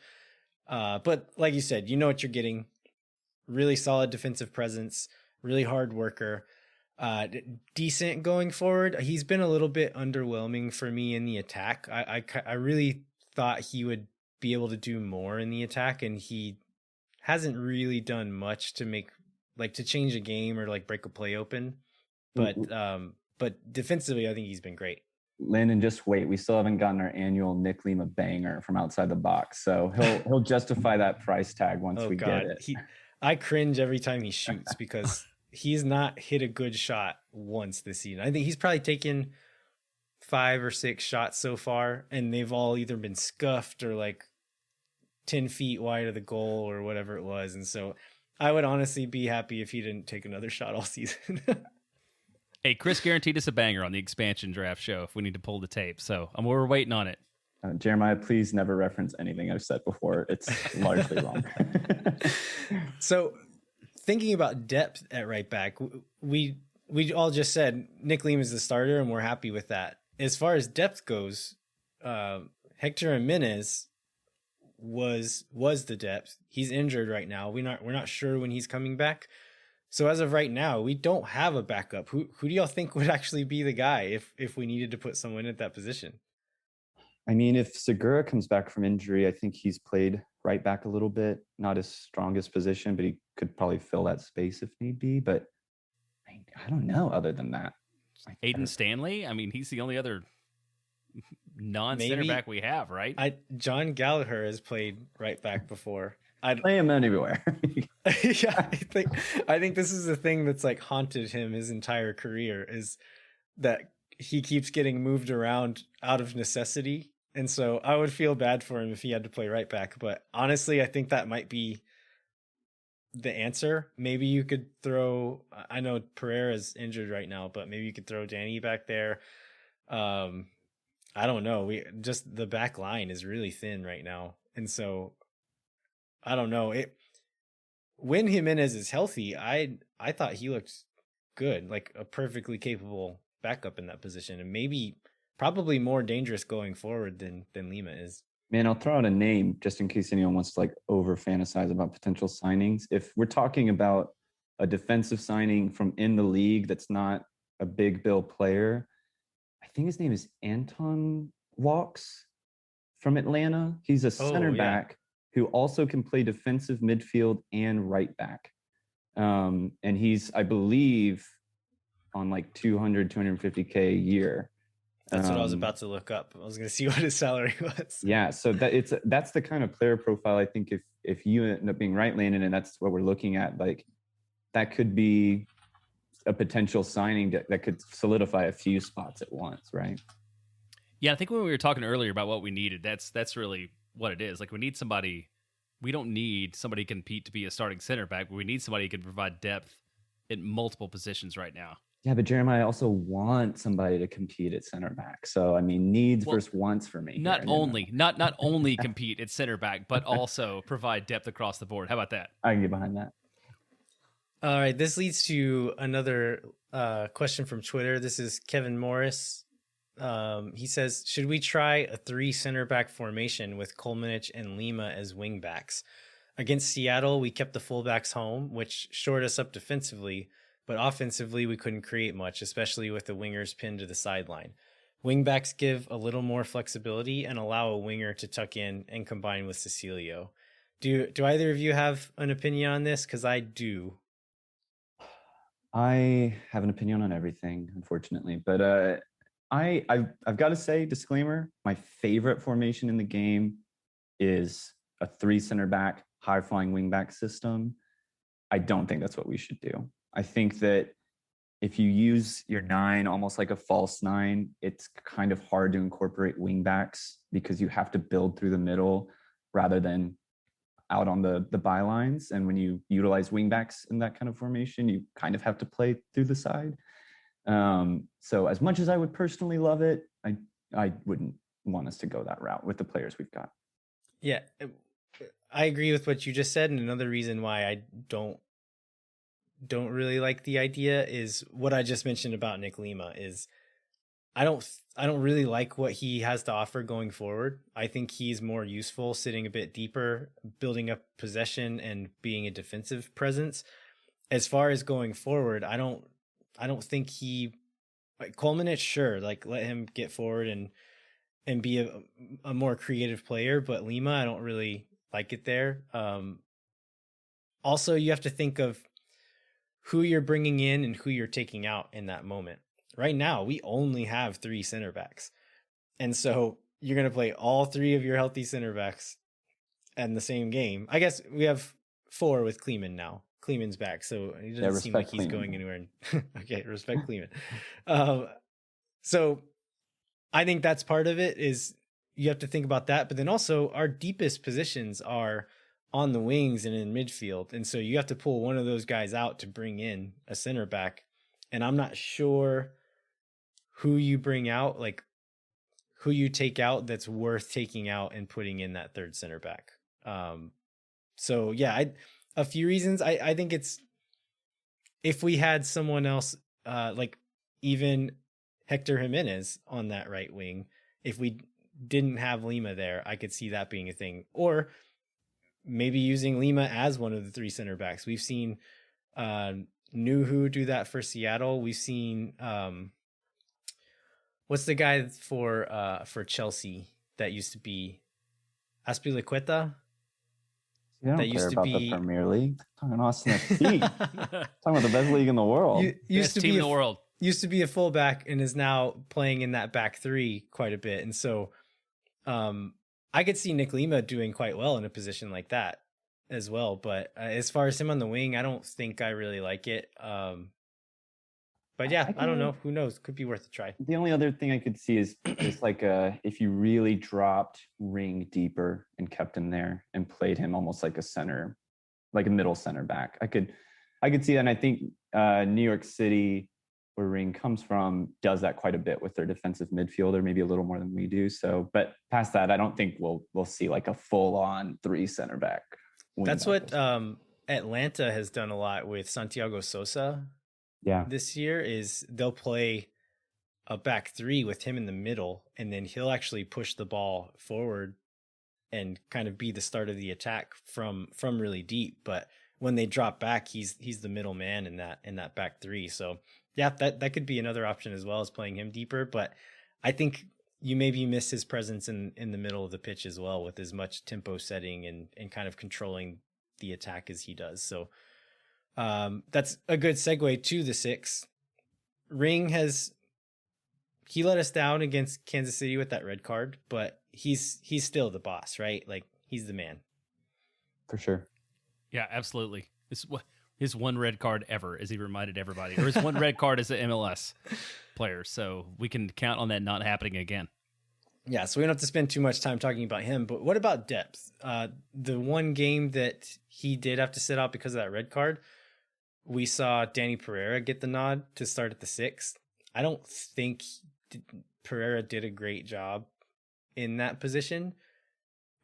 S1: But like you said, you know what you're getting. Really solid defensive presence, really hard worker. Decent going forward. He's been a little bit underwhelming for me in the attack. I really thought he would be able to do more in the attack, and he hasn't really done much to change a game or like break a play open. But defensively, I think he's been great.
S3: Landon, just wait. We still haven't gotten our annual Nick Lima banger from outside the box, so he'll justify that price tag once we get it.
S1: I cringe every time he shoots because he's not hit a good shot once this season. I think he's probably taken 5 or 6 shots so far, and they've all either been scuffed or like 10 feet wide of the goal or whatever it was. And so I would honestly be happy if he didn't take another shot all season.
S2: Hey, Chris guaranteed us a banger on the expansion draft show if we need to pull the tape. So we're waiting on it.
S3: Jeremiah, please never reference anything I've said before. It's largely wrong.
S1: So thinking about depth at right back, we all just said Nick Lima is the starter, and we're happy with that. As far as depth goes, Hector Jimenez was the depth. He's injured right now. We're not sure when he's coming back. So as of right now, we don't have a backup. Who do y'all think would actually be the guy if we needed to put someone at that position?
S3: I mean, if Segura comes back from injury, I think he's played right back a little bit. Not his strongest position, but he could probably fill that space if need be. But I don't know other than that.
S2: Aiden Stanley? I mean, he's the only other non-center back we have, right?
S1: John Gallagher has played right back before.
S3: I'd play him anywhere.
S1: Yeah, I think this is the thing that's like haunted him his entire career, is that he keeps getting moved around out of necessity. And so I would feel bad for him if he had to play right back. But honestly, I think that might be the answer. Maybe you could throw, I know Pereira's injured right now, but maybe you could throw Danny back there. I don't know. The back line is really thin right now. And so I don't know. When Jimenez is healthy, I thought he looked good, like a perfectly capable backup in that position, and probably more dangerous going forward than Lima is.
S3: Man, I'll throw out a name just in case anyone wants to like over fantasize about potential signings. If we're talking about a defensive signing from in the league that's not a big bill player, I think his name is Anton Walks from Atlanta. He's a center back who also can play defensive midfield and right back. And he's, I believe, on like 250K a year.
S1: That's what I was about to look up. I was going to see what his salary was.
S3: Yeah, so that's the kind of player profile I think if you end up being right, Landon, and that's what we're looking at, like that could be a potential signing that could solidify a few spots at once, right?
S2: Yeah, I think when we were talking earlier about what we needed, that's really what it is. Like we don't need somebody who can compete to be a starting center back, but we need somebody who can provide depth in multiple positions right now.
S3: Yeah, but Jeremiah, I also want somebody to compete at center back. So I mean, needs versus wants for me.
S2: Not only compete at center back, but also provide depth across the board. How about that?
S3: I can get behind that.
S1: All right, this leads to another question from Twitter. This is Kevin Morris. He says, should we try a 3 center back formation with Kolmanic and Lima as wing backs? Against Seattle, we kept the fullbacks home, which shored us up defensively, but offensively we couldn't create much, especially with the wingers pinned to the sideline. Wing backs give a little more flexibility and allow a winger to tuck in and combine with Cecilio. Do either of you have an opinion on this? Because I do.
S3: I have an opinion on everything, unfortunately, but I've got to say, disclaimer, my favorite formation in the game is a 3 center back, high flying wing back system. I don't think that's what we should do. I think that if you use your 9 almost like a false 9, it's kind of hard to incorporate wing backs because you have to build through the middle rather than out on the bylines. And when you utilize wing backs in that kind of formation, you kind of have to play through the side. So as much as I would personally love it, I wouldn't want us to go that route with the players we've got.
S1: Yeah, I agree with what you just said. And another reason why I don't really like the idea is what I just mentioned about Nick Lima is I don't really like what he has to offer going forward. I think he's more useful sitting a bit deeper, building up possession and being a defensive presence. As far as going forward, I don't think Kolmanic, sure, like let him get forward and be a more creative player, but Lima, I don't really like it there. Also, you have to think of who you're bringing in and who you're taking out in that moment. Right now, we only have 3 center backs. And so you're going to play all 3 of your healthy center backs in the same game. I guess we have 4 with Kleeman now. Kleeman's back, so he doesn't seem like he's going anywhere. Okay, respect Kleeman. So I think that's part of it, is you have to think about that. But then also our deepest positions are on the wings and in midfield. And so you have to pull one of those guys out to bring in a center back. And I'm not sure who you bring out, like who you take out that's worth taking out and putting in that 3rd center back. So yeah, a few reasons. I think it's if we had someone else, like even Hector Jimenez on that right wing, if we didn't have Lima there, I could see that being a thing. Or maybe using Lima as one of the 3 center backs. We've seen Nuhu do that for Seattle. We've seen what's the guy for Chelsea that used to be Azpilicueta?
S3: I don't
S1: That
S3: care
S1: used to
S3: about
S1: be
S3: the Premier League. I'm talking Austin FC. Talking about the best league in the world.
S2: Best team in the world.
S1: Used to be a fullback and is now playing in that back 3 quite a bit. And so I could see Nick Lima doing quite well in a position like that as well. But as far as him on the wing, I don't think I really like it. But yeah, I don't know. Who knows? Could be worth a try.
S3: The only other thing I could see is like if you really dropped Ring deeper and kept him there and played him almost like a center, like a middle center back. I could see that. And I think New York City, where Ring comes from, does that quite a bit with their defensive midfielder, maybe a little more than we do. So, but past that, I don't think we'll see like a full on 3 center back.
S1: That's what Atlanta has done a lot with Santiago Sosa.
S3: Yeah,
S1: this year is they'll play a back 3 with him in the middle, and then he'll actually push the ball forward and kind of be the start of the attack from really deep. But when they drop back, he's the middle man in that back 3. So yeah, that could be another option as well as playing him deeper. But I think you maybe miss his presence in the middle of the pitch as well, with as much tempo setting and kind of controlling the attack as he does. So that's a good segue to the 6. Ring he let us down against Kansas City with that red card, but he's still the boss, right? Like, he's the man.
S3: for sure.
S2: Yeah, absolutely. This his one red card ever, as he reminded everybody, or his one red card as an MLS player. So we can count on that not happening again.
S1: Yeah, so we don't have to spend too much time talking about him, but what about depth? The one game that he did have to sit out because of that red card, we saw Danny Pereira get the nod to start at the 6th. I don't think Pereira did a great job in that position.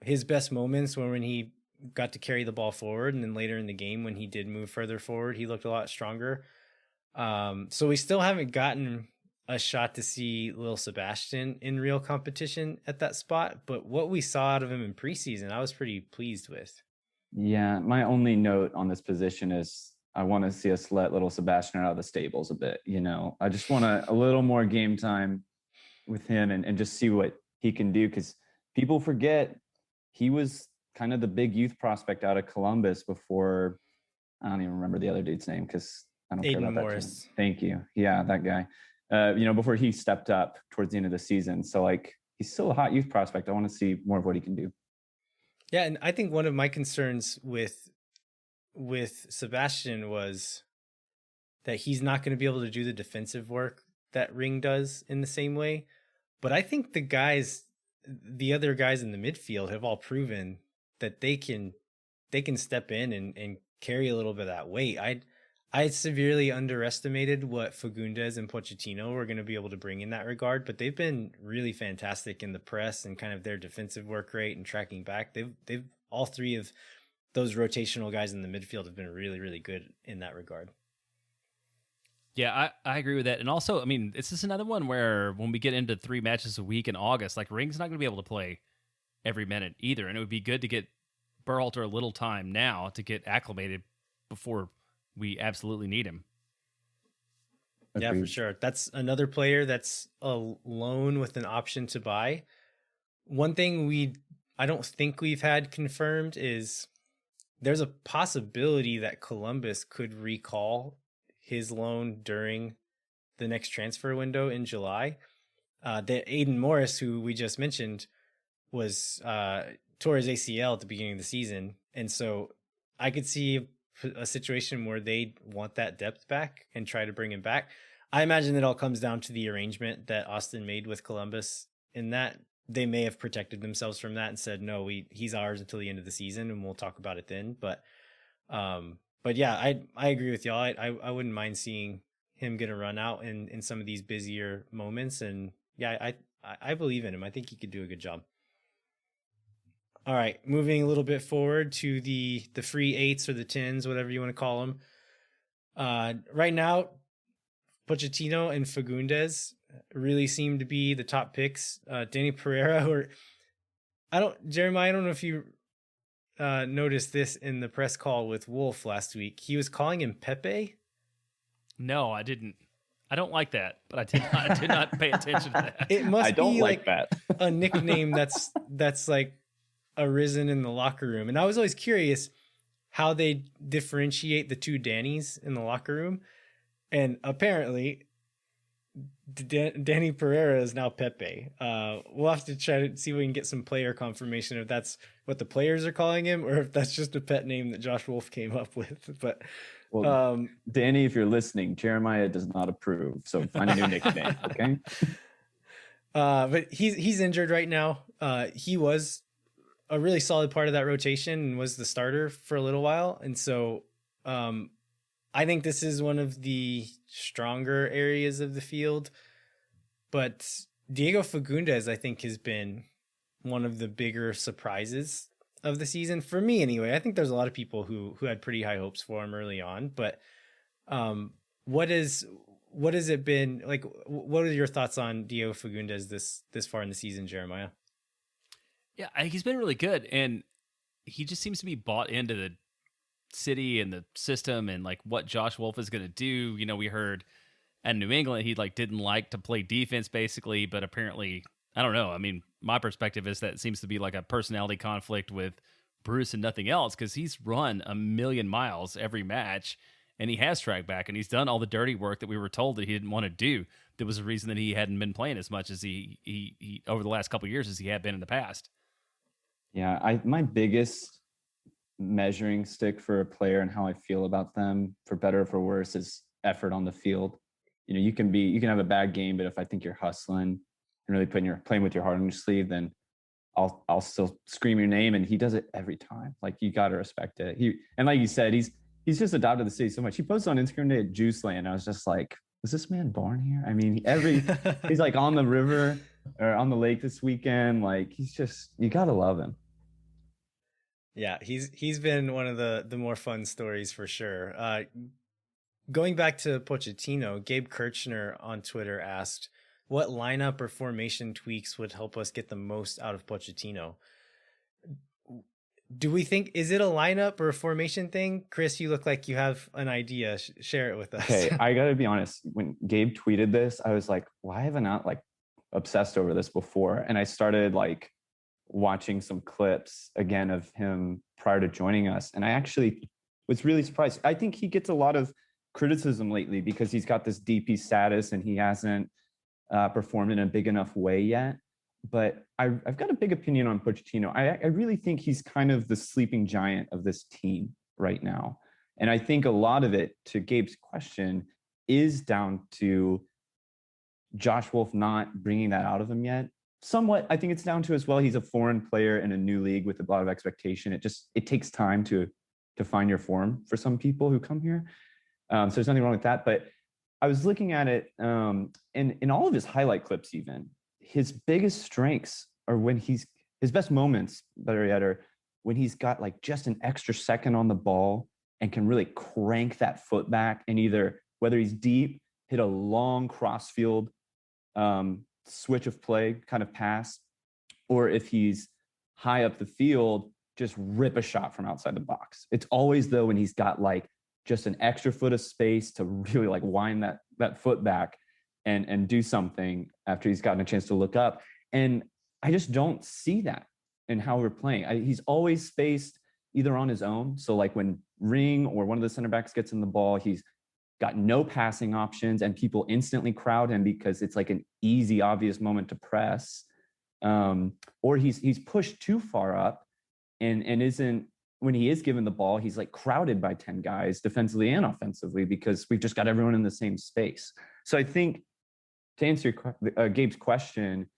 S1: His best moments were when he got to carry the ball forward, and then later in the game when he did move further forward, he looked a lot stronger. So we still haven't gotten a shot to see Lil Sebastian in real competition at that spot, but what we saw out of him in preseason, I was pretty pleased with.
S3: Yeah, my only note on this position is I want to see us let little Sebastian out of the stables a bit. I just want a little more game time with him and just see what he can do, because people forget he was kind of the big youth prospect out of Columbus before. I don't even remember the other dude's name because I don't care about
S1: Morris.
S3: that. Thank you. Yeah, that guy. Before he stepped up towards the end of the season. So like, he's still a hot youth prospect. I want to see more of what he can do.
S1: Yeah, and I think one of my concerns with Sebastian was that he's not going to be able to do the defensive work that Ring does in the same way. But I think the other guys in the midfield have all proven that they can step in and carry a little bit of that weight. I severely underestimated what Fagundes and Pochettino were going to be able to bring in that regard, but they've been really fantastic in the press and kind of their defensive work rate and tracking back. They've all 3 of those rotational guys in the midfield have been really, really good in that regard.
S2: Yeah, I agree with that. And also, I mean, it's just another one where when we get into 3 matches a week in August, like, Ring's not going to be able to play every minute either. And it would be good to get Berhalter a little time now to get acclimated before we absolutely need him.
S1: Yeah, for sure. That's another player that's a loan with an option to buy. One thing I don't think we've had confirmed is there's a possibility that Columbus could recall his loan during the next transfer window in July. That Aiden Morris, who we just mentioned, was tore his ACL at the beginning of the season. And so I could see a situation where they want that depth back and try to bring him back. I imagine it all comes down to the arrangement that Austin made with Columbus, in that they may have protected themselves from that and said, no, he's ours until the end of the season and we'll talk about it then. But yeah, I agree with y'all. I wouldn't mind seeing him get a run out in some of these busier moments. And yeah, I believe in him. I think he could do a good job. All right, moving a little bit forward to the free 8s or the 10s, whatever you want to call them. Right now, Pochettino and Fagundes really seem to be the top picks. Danny Pereira, or Jeremiah, I don't know if you noticed this in the press call with Wolf last week. He was calling him Pepe.
S2: No, I didn't. I don't like that, but I did not pay attention to that.
S1: It must
S3: I don't
S1: be
S3: like that.
S1: a nickname that's like arisen in the locker room. And I was always curious how they differentiate the two Dannys in the locker room. And apparently, Danny Pereira is now Pepe. We'll have to try to see if we can get some player confirmation if that's what the players are calling him or if that's just a pet name that Josh Wolf came up with. But
S3: Danny, if you're listening, Jeremiah does not approve. So find a new nickname, okay?
S1: But he's injured right now. He was a really solid part of that rotation and was the starter for a little while. And so I think this is one of the stronger areas of the field. But Diego Fagundes, I think, has been one of the bigger surprises of the season for me anyway. I think there's a lot of people who had pretty high hopes for him early on, but what has it been like? What are your thoughts on Diego Fagundes this far in the season, Jeremiah?
S2: Yeah, he's been really good, and he just seems to be bought into the city and the system and like what Josh Wolf is going to do. You know, we heard at New England he didn't like to play defense basically, but apparently, I don't know. I mean, my perspective is that it seems to be like a personality conflict with Bruce and nothing else, because he's run 1,000,000 miles every match and he has tracked back and he's done all the dirty work that we were told that he didn't want to do. There was a reason that he hadn't been playing as much as he over the last couple of years as he had been in the past.
S3: Yeah, my biggest measuring stick for a player and how I feel about them, for better or for worse, is effort on the field. You know, you can have a bad game, but if I think you're hustling and really playing with your heart on your sleeve, then I'll still scream your name. And he does it every time. Like, you got to respect it. And like you said, he's just adopted the city so much. He posted on Instagram today at Juice Land. I was just like, was this man born here? I mean, he's like on the river or on the lake this weekend. Like, you got to love him.
S1: Yeah, he's been one of the more fun stories for sure. Going back to Pochettino, Gabe Kirchner on Twitter asked, what lineup or formation tweaks would help us get the most out of Pochettino? Do we think, is it a lineup or a formation thing? Chris, you look like you have an idea. Share it with us.
S3: Okay, I got to be honest. When Gabe tweeted this, I was like, why have I not obsessed over this before? And I started watching some clips again of him prior to joining us. And I actually was really surprised. I think he gets a lot of criticism lately because he's got this DP status and he hasn't performed in a big enough way yet. But I've got a big opinion on Pochettino. I really think he's kind of the sleeping giant of this team right now. And I think a lot of it, to Gabe's question, is down to Josh Wolf not bringing that out of him yet. Somewhat, I think it's down to as well, he's a foreign player in a new league with a lot of expectation. It takes time to find your form for some people who come here. So there's nothing wrong with that. But I was looking at it, and in all of his highlight clips, even his biggest strengths are when his best moments, better yet, are when he's got just an extra second on the ball and can really crank that foot back, and either whether he's deep, hit a long crossfield switch of play kind of pass, or if he's high up the field, just rip a shot from outside the box. It's always, though, when he's got just an extra foot of space to really wind that foot back and do something after he's gotten a chance to look up. And I just don't see that in how we're playing. He's always spaced either on his own. So when Ring or one of the center backs gets in the ball, he's got no passing options and people instantly crowd him because it's an easy, obvious moment to press. Or he's pushed too far up and isn't, when he is given the ball, he's crowded by 10 guys defensively and offensively because we've just got everyone in the same space. So I think, to answer Gabe's question,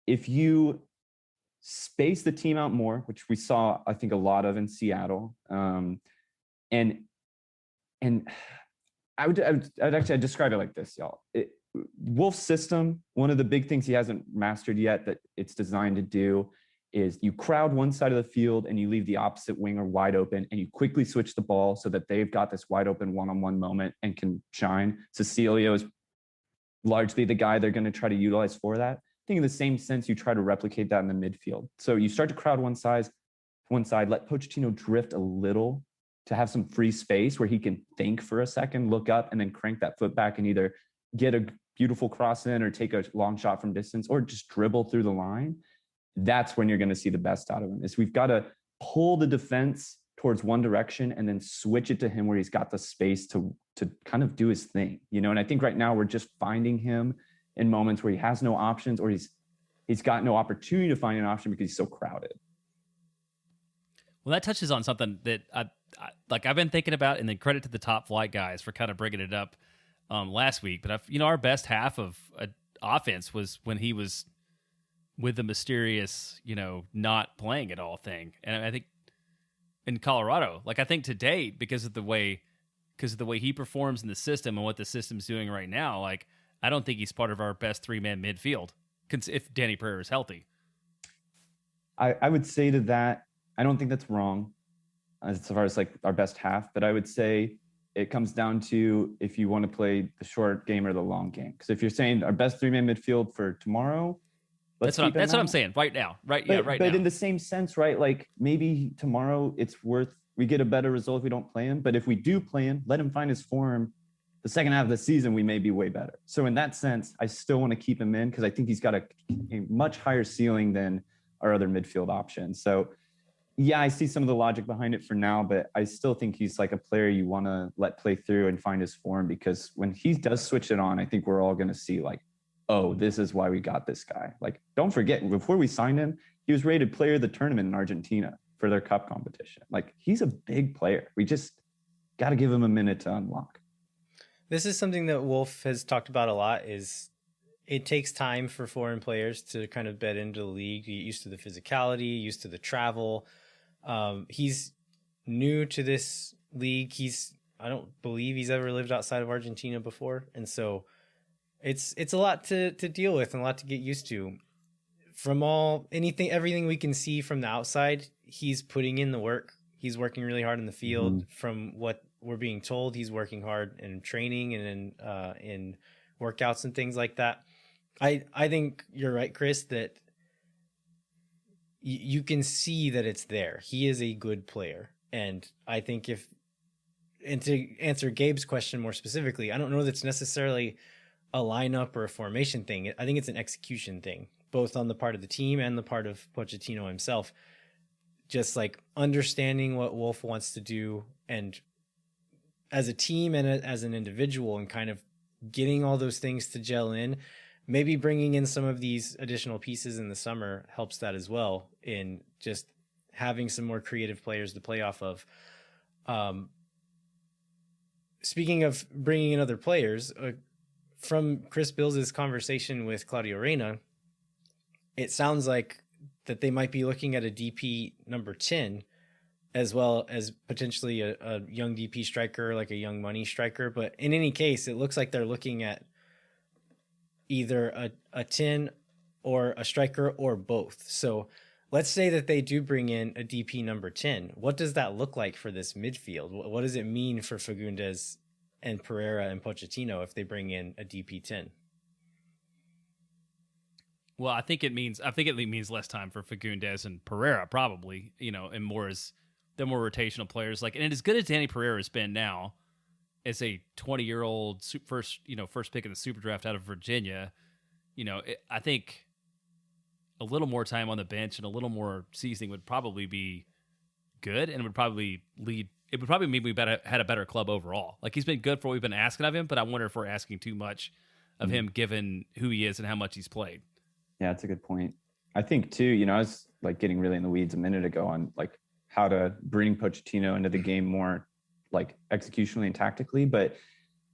S3: if you space the team out more, which we saw, I think, a lot of in Seattle, and I'd describe it like this, y'all. Wolf's system, one of the big things he hasn't mastered yet that it's designed to do is you crowd one side of the field and you leave the opposite winger wide open, and you quickly switch the ball so that they've got this wide open one-on-one moment and can shine. Cecilio is largely the guy they're going to try to utilize for that. I think in the same sense, you try to replicate that in the midfield. So you start to crowd one side, let Pochettino drift a little to have some free space where he can think for a second, look up, and then crank that foot back and either get a beautiful cross in or take a long shot from distance or just dribble through the line. That's when you're going to see the best out of him. Is we've got to pull the defense towards one direction and then switch it to him where he's got the space to kind of do his thing, you know? And I think right now we're just finding him in moments where he has no options or he's got no opportunity to find an option because he's so crowded.
S2: Well, that touches on something that I've been thinking about, and then credit to the Top Flight guys for kind of bringing it up last week. But our best half of offense was when he was with the mysterious, not playing at all thing. And I think in Colorado, I think to date, because of the way he performs in the system and what the system's doing right now, I don't think he's part of our best 3-man midfield if Danny Pereira is healthy.
S3: I would say to that, I don't think that's wrong as far as our best half, but I would say it comes down to if you want to play the short game or the long game. Because if you're saying our best 3-man midfield for tomorrow,
S2: that's what I'm saying right now. Right now.
S3: But in the same sense, right? Maybe tomorrow we get a better result if we don't play him. But if we do play him, let him find his form. The second half of the season, we may be way better. So in that sense, I still want to keep him in because I think he's got a much higher ceiling than our other midfield options. So yeah, I see some of the logic behind it for now, but I still think he's a player you want to let play through and find his form, because when he does switch it on, I think we're all going to see oh, this is why we got this guy. Don't forget, before we signed him, he was rated player of the tournament in Argentina for their cup competition. He's a big player. We just got to give him a minute to unlock.
S1: This is something that Wolf has talked about a lot, is it takes time for foreign players to kind of bed into the league, get used to the physicality, used to the travel. He's new to this league. I don't believe he's ever lived outside of Argentina before. And so it's a lot to deal with and a lot to get used to. From everything we can see from the outside, he's putting in the work. He's working really hard in the field. Mm-hmm. From what we're being told, he's working hard in training and in workouts and things like that. I think you're right, Chris, that you can see that it's there. He is a good player. And I think and to answer Gabe's question more specifically, I don't know that it's necessarily a lineup or a formation thing. I think it's an execution thing, both on the part of the team and the part of Pochettino himself. Just understanding what Wolf wants to do, and as a team and as an individual, and kind of getting all those things to gel in. Maybe bringing in some of these additional pieces in the summer helps that as well, in just having some more creative players to play off of. Speaking of bringing in other players, from Chris Bills' conversation with Claudio Reyna, it sounds like that they might be looking at a DP number 10, as well as potentially a young DP striker, a young money striker. But in any case, it looks like they're looking at either a 10 or a striker or both. So let's say that they do bring in a DP number 10. What does that look like for this midfield? What does it mean for Fagundes and Pereira and Pochettino if they bring in a DP 10?
S2: Well, I think it means less time for Fagundes and Pereira, probably, and they're more rotational players. And as good as Danny Pereira has been now, as a 20-year-old first pick in the super draft out of Virginia, I think a little more time on the bench and a little more seasoning would probably be good, and it would probably mean we had a better club overall. He's been good for what we've been asking of him, but I wonder if we're asking too much of him given who he is and how much he's played.
S3: Yeah, that's a good point. I think too, I was getting really in the weeds a minute ago on how to bring Pochettino into the game more executionally and tactically, but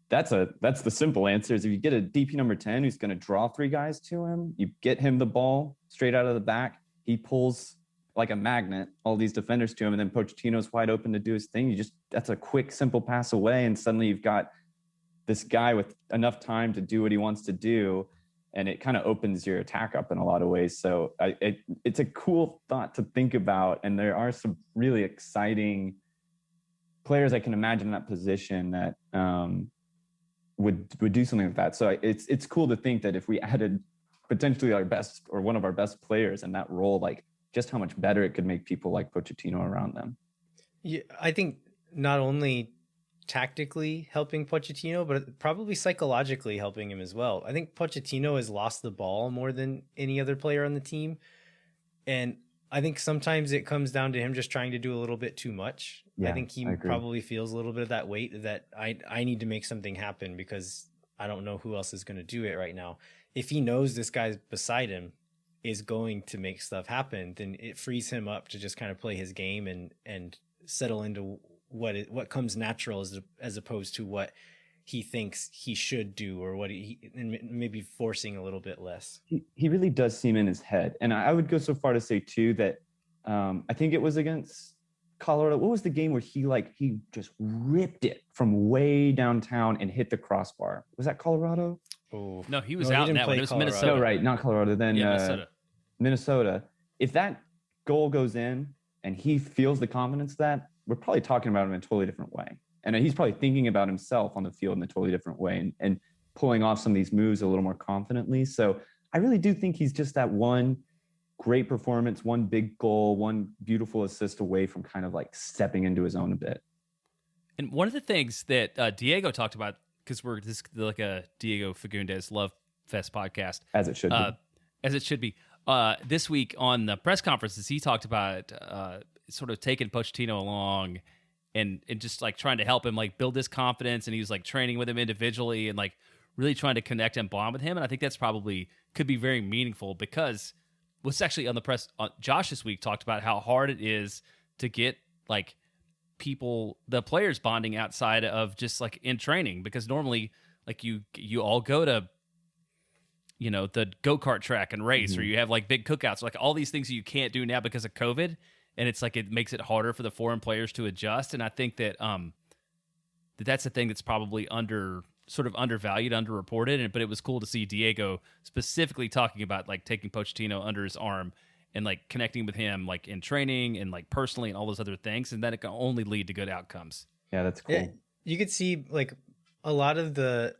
S3: that's the simple answer. Is if you get a DP number 10 who's going to draw 3 guys to him, you get him the ball straight out of the back, he pulls like a magnet all these defenders to him, and then Pochettino's wide open to do his thing. That's a quick, simple pass away, and suddenly you've got this guy with enough time to do what he wants to do. and it kind of opens your attack up in a lot of ways. So it's a cool thought to think about. And there are some really exciting players I can imagine in that position that would do something like that. So it's cool to think that if we added potentially our best or one of our best players in that role, like just how much better it could make people like Pochettino around them.
S1: Yeah, I think not only tactically helping Pochettino, but probably psychologically helping him as well. I think Pochettino has lost the ball more than any other player on the team. And I think sometimes it comes down to him just trying to do a little bit too much.
S3: Yeah,
S1: I think he probably feels a little bit of that weight that I need to make something happen because I don't know who else is going to do it right now. If he knows this guy beside him is going to make stuff happen, then it frees him up to just kind of play his game and settle into what comes natural as opposed to what he thinks he should do or what and maybe forcing a little bit less.
S3: He really does seem in his head. And I would go so far to say too that I think it was against Colorado. What was the game where he just ripped it from way downtown and hit the crossbar? Was that Colorado?
S2: Oh no, he was out in that one. It was Minnesota.
S3: No, right, not Colorado. Then Minnesota. If that goal goes in and he feels the confidence that, we're probably talking about him in a totally different way. And he's probably thinking about himself on the field in a totally different way and pulling off some of these moves a little more confidently. So I really do think he's just that one great performance, one big goal, one beautiful assist away from kind of like stepping into his own a bit.
S2: And one of the things that Diego talked about, because we're this like a Diego Fagundes Love Fest podcast.
S3: As it should be.
S2: As it should be. This week on the press conferences, he talked about sort of taking Pochettino along and just like trying to help him like build this confidence. And he was like training with him individually and like really trying to connect and bond with him. And I think that's probably could be very meaningful because what's actually on the press, Josh this week talked about how hard it is to get like the players bonding outside of just like in training, because normally like you all go to, you know, the go-kart track and race, or you have like big cookouts, like all these things that you can't do now because of COVID. And it's like, it makes it harder for the foreign players to adjust. And I think that that's the thing that's probably undervalued, underreported. But it was cool to see Diego specifically talking about like taking Pochettino under his arm and like connecting with him, like in training and like personally and all those other things. And then it can only lead to good outcomes.
S3: Yeah, that's cool.
S1: Yeah, you could see like a lot of the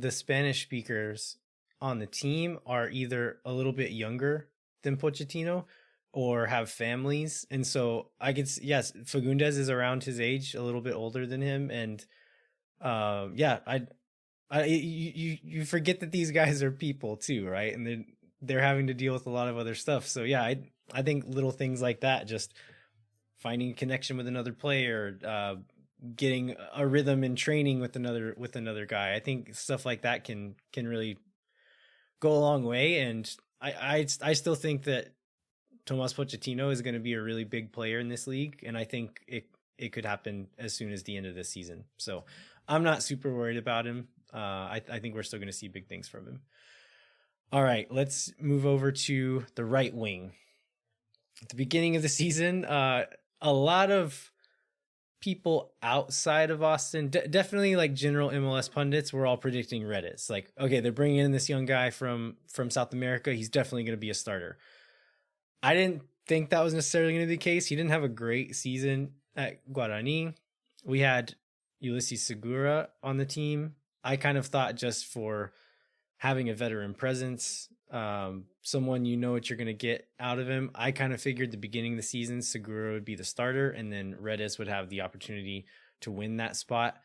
S1: Spanish speakers on the team are either a little bit younger than Pochettino or have families. And so I could, yes, Fagundes is around his age, a little bit older than him. And you forget that these guys are people too, right? And they're having to deal with a lot of other stuff. So yeah, I think little things like that, just finding a connection with another player, getting a rhythm in training with another guy. I think stuff like that can really go a long way. And I still think that Tomas Pochettino is going to be a really big player in this league. And I think it could happen as soon as the end of this season. So I'm not super worried about him. I think we're still going to see big things from him. All right, let's move over to the right wing. At the beginning of the season, a lot of people outside of Austin, definitely like general MLS pundits, were all predicting Redis. Like, okay, they're bringing in this young guy from South America. He's definitely going to be a starter. I didn't think that was necessarily going to be the case. He didn't have a great season at Guarani. We had Ulysses Segura on the team. I kind of thought just for having a veteran presence, someone you know what you're going to get out of him, I kind of figured the beginning of the season Segura would be the starter, and then Redis would have the opportunity to win that spot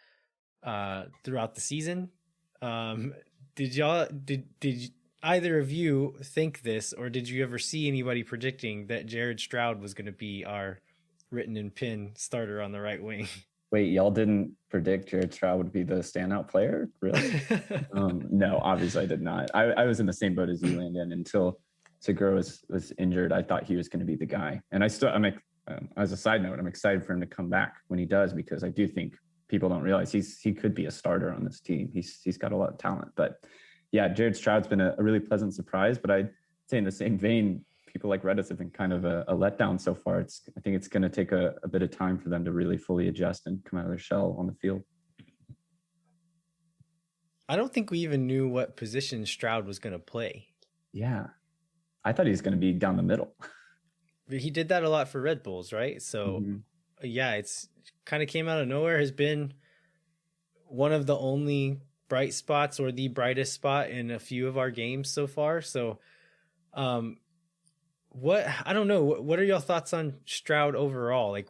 S1: throughout the season. Did either of you think this, or did you ever see anybody predicting that Jared Stroud was going to be our written in pin starter on the right wing?
S3: Wait, y'all didn't predict Jared Stroud would be the standout player? Really? No, obviously I did not. I was in the same boat as you, Landon, until Segura was injured. I thought he was going to be the guy. And as a side note, I'm excited for him to come back when he does, because I do think people don't realize he could be a starter on this team. He's got a lot of talent. But yeah, Jared Stroud's been a really pleasant surprise, but I'd say in the same vein, people like Redis have been kind of a letdown so far. I think it's going to take a bit of time for them to really fully adjust and come out of their shell on the field.
S1: I don't think we even knew what position Stroud was going to play.
S3: Yeah. I thought he was going to be down the middle.
S1: He did that a lot for Red Bulls, right? So, yeah, it's kind of came out of nowhere. Has been one of the only bright spots or the brightest spot in a few of our games so far. So, I don't know. What are your thoughts on Stroud overall? Like,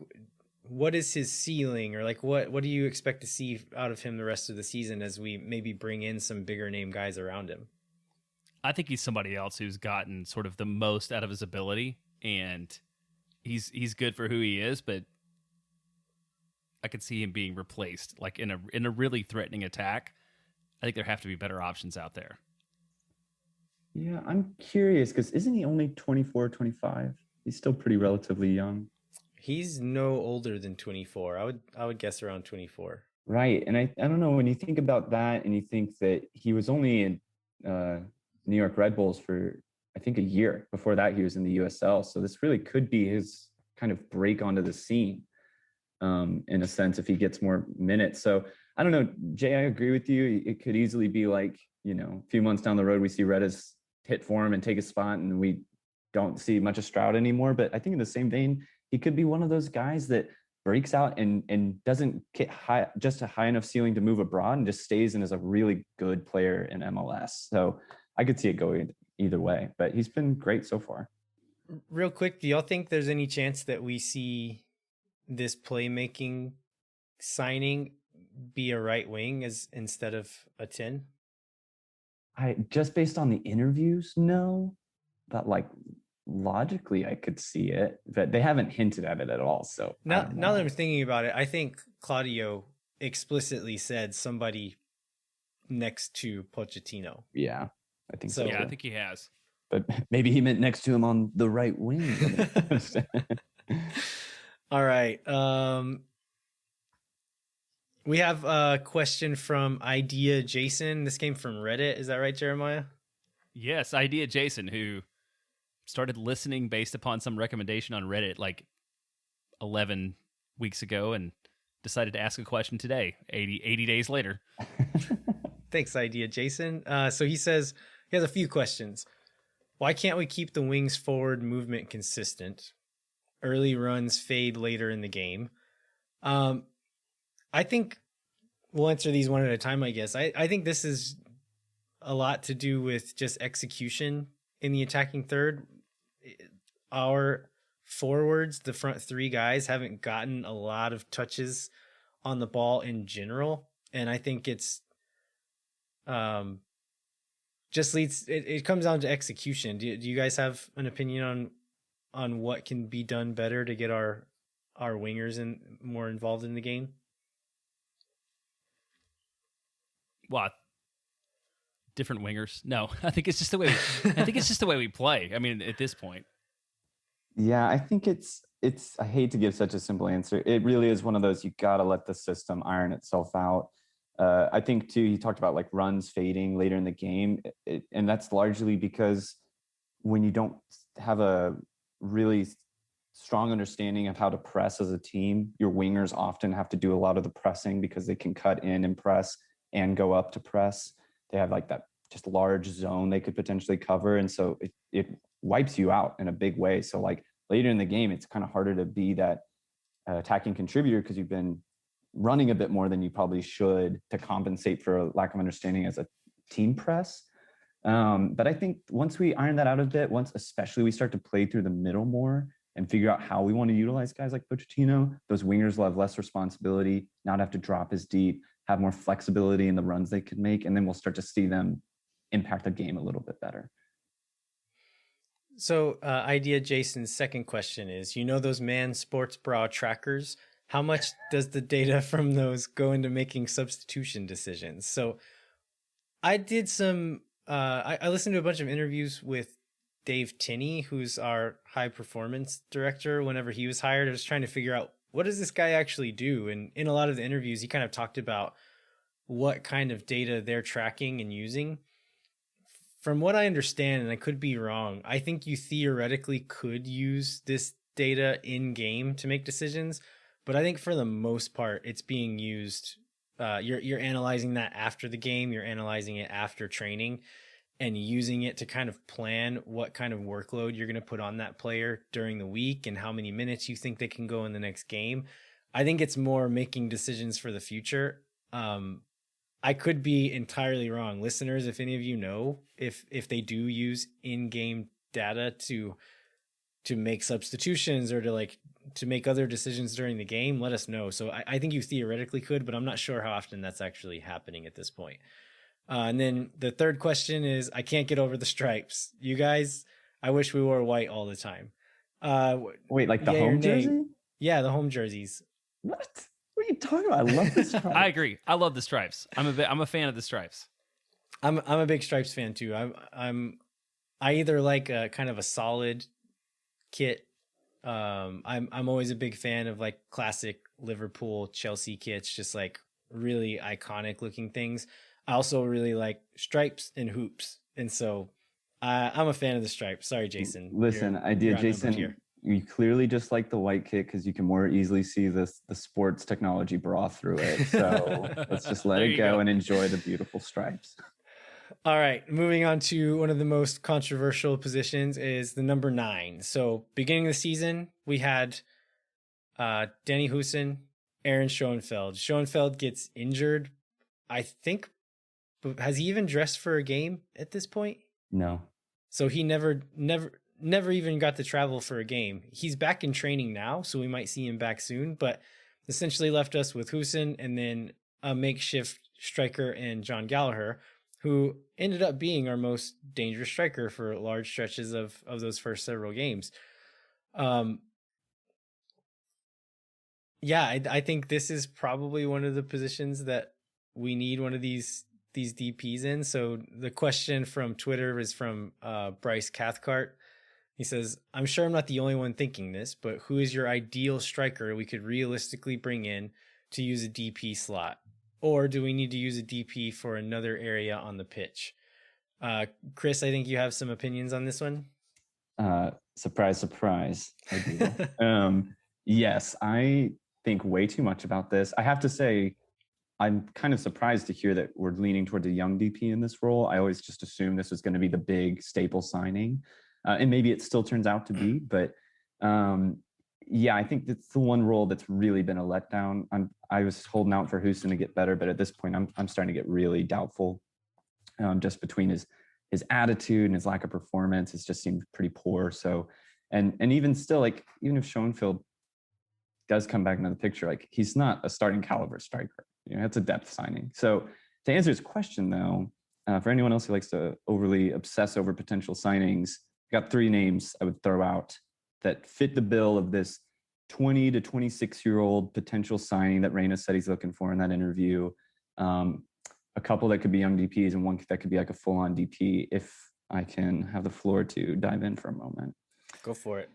S1: what is his ceiling, or like what do you expect to see out of him the rest of the season as we maybe bring in some bigger name guys around him?
S2: I think he's somebody else who's gotten sort of the most out of his ability, and he's good for who he is, but I could see him being replaced like in a really threatening attack. I think there have to be better options out there.
S3: Yeah, I'm curious because isn't he only 24, 25? He's still pretty relatively young.
S1: He's no older than 24. I would guess around 24.
S3: Right. And I don't know, when you think about that and you think that he was only in New York Red Bulls for, I think, a year. Before that, he was in the USL. So this really could be his kind of break onto the scene in a sense, if he gets more minutes. So I don't know, Jay, I agree with you. It could easily be like, a few months down the road, we see Retta's hit form and take a spot and we don't see much of Stroud anymore. But I think in the same vein, he could be one of those guys that breaks out and doesn't get just a high enough ceiling to move abroad and just stays in as a really good player in MLS. So I could see it going either way, but he's been great so far.
S1: Real quick, do y'all think there's any chance that we see this playmaking signing be a right wing instead of a 10?
S3: I just based on the interviews, no, but like logically I could see it, but they haven't hinted at it at all. So
S1: now that I'm thinking about it, I think Claudio explicitly said somebody next to Pochettino.
S3: Yeah, I think so.
S2: Yeah, I think he has.
S3: But maybe he meant next to him on the right wing.
S1: All right. We have a question from Idea Jason. This came from Reddit. Is that right, Jeremiah?
S2: Yes, Idea Jason, who started listening based upon some recommendation on Reddit like 11 weeks ago and decided to ask a question today, 80 days later.
S1: Thanks, Idea Jason. So he says he has a few questions. Why can't we keep the wings forward movement consistent? Early runs fade later in the game. I think we'll answer these one at a time, I guess. I think this is a lot to do with just execution in the attacking third. Our forwards, the front three guys, haven't gotten a lot of touches on the ball in general. And I think it's just leads, it comes down to execution. Do you guys have an opinion on what can be done better to get our wingers more involved in the game?
S3: What?
S2: Different wingers? No, I think it's just the way. I think it's just the way we play. I mean, at this point.
S3: Yeah, I think it's. I hate to give such a simple answer. It really is one of those, you got to let the system iron itself out. I think too, he talked about like runs fading later in the game, and that's largely because when you don't have a really strong understanding of how to press as a team, your wingers often have to do a lot of the pressing because they can cut in and press and go up to press. They have like that just large zone they could potentially cover. And so it wipes you out in a big way. So like later in the game, it's kind of harder to be that attacking contributor because you've been running a bit more than you probably should to compensate for a lack of understanding as a team press. But I think once we iron that out a bit, once especially we start to play through the middle more and figure out how we want to utilize guys like Pochettino, those wingers will have less responsibility, not have to drop as deep, have more flexibility in the runs they could make, and then we'll start to see them impact the game a little bit better.
S1: So Idea Jason's second question is, those man sports bra trackers, how much does the data from those go into making substitution decisions? So I did some, I listened to a bunch of interviews with Dave Tinney, who's our high performance director. Whenever he was hired, I was trying to figure out, what does this guy actually do? And in a lot of the interviews, he kind of talked about what kind of data they're tracking and using. From what I understand, and I could be wrong, I think you theoretically could use this data in game to make decisions, but I think for the most part, it's being used you're analyzing that after the game, you're analyzing it after training, and using it to kind of plan what kind of workload you're going to put on that player during the week and how many minutes you think they can go in the next game. I think it's more making decisions for the future. I could be entirely wrong. Listeners, if any of you know if they do use in-game data to make substitutions or to make other decisions during the game, let us know. So I think you theoretically could, but I'm not sure how often that's actually happening at this point. And then the third question is, I can't get over the stripes. You guys, I wish we wore white all the time.
S3: Wait, like the home jersey?
S1: Yeah, the home jerseys.
S3: What? What are you talking about? I love the stripes.
S2: I agree. I love the stripes. I'm a fan of the stripes.
S1: I'm a big stripes fan too. I either like a kind of a solid kit. I'm always a big fan of like classic Liverpool, Chelsea kits, just like really iconic looking things. I also really like stripes and hoops, and so I'm a fan of the stripes. Sorry, Jason.
S3: Listen, Jason, you clearly just like the white kit because you can more easily see the sports technology bra through it. So let's just let it go and enjoy the beautiful stripes.
S1: All right, moving on to one of the most controversial positions is the number 9. So beginning of the season, we had Danny Huijsen, Aaron Schoenfeld. Schoenfeld gets injured. I think, has he even dressed for a game at this point?
S3: No.
S1: So he never even got to travel for a game. He's back in training now, so we might see him back soon, but essentially left us with Huijsen and then a makeshift striker and John Gallagher, who ended up being our most dangerous striker for large stretches of those first several games. I think this is probably one of the positions that we need one of these DPs in. So the question from Twitter is from Bryce Cathcart. He says, I'm sure I'm not the only one thinking this, but who is your ideal striker we could realistically bring in to use a DP slot? Or do we need to use a DP for another area on the pitch? Chris, I think you have some opinions on this one.
S3: Surprise, surprise. I do. Yes, I think way too much about this. I have to say, I'm kind of surprised to hear that we're leaning towards a young DP in this role. I always just assumed this was going to be the big staple signing. And maybe it still turns out to be, but I think that's the one role that's really been a letdown. I was holding out for Huijsen to get better, but at this point, I'm starting to get really doubtful. Just between his attitude and his lack of performance, it's just seemed pretty poor. So, and even still, like even if Schoenfeld does come back into the picture, like he's not a starting caliber striker. It's a depth signing. So to answer his question, though, for anyone else who likes to overly obsess over potential signings, I got 3 names I would throw out that fit the bill of this 20 to 26-year-old potential signing that Reyna said he's looking for in that interview. A couple that could be young DPs and one that could be like a full-on DP, if I can have the floor to dive in for a moment.
S1: Go for it.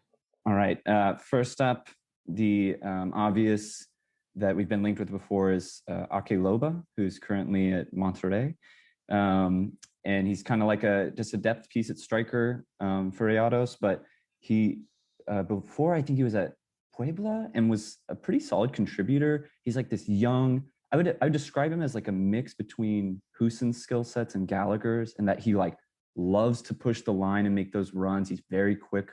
S3: All right. First up, the obvious that we've been linked with before is Ake Loba, who's currently at Monterrey. And he's kind of like just a depth piece at striker for Rayados, but he before I think he was at Puebla and was a pretty solid contributor. He's like this young, I would describe him as like a mix between Huijsen's skill sets and Gallagher's, and that he like loves to push the line and make those runs. He's very quick,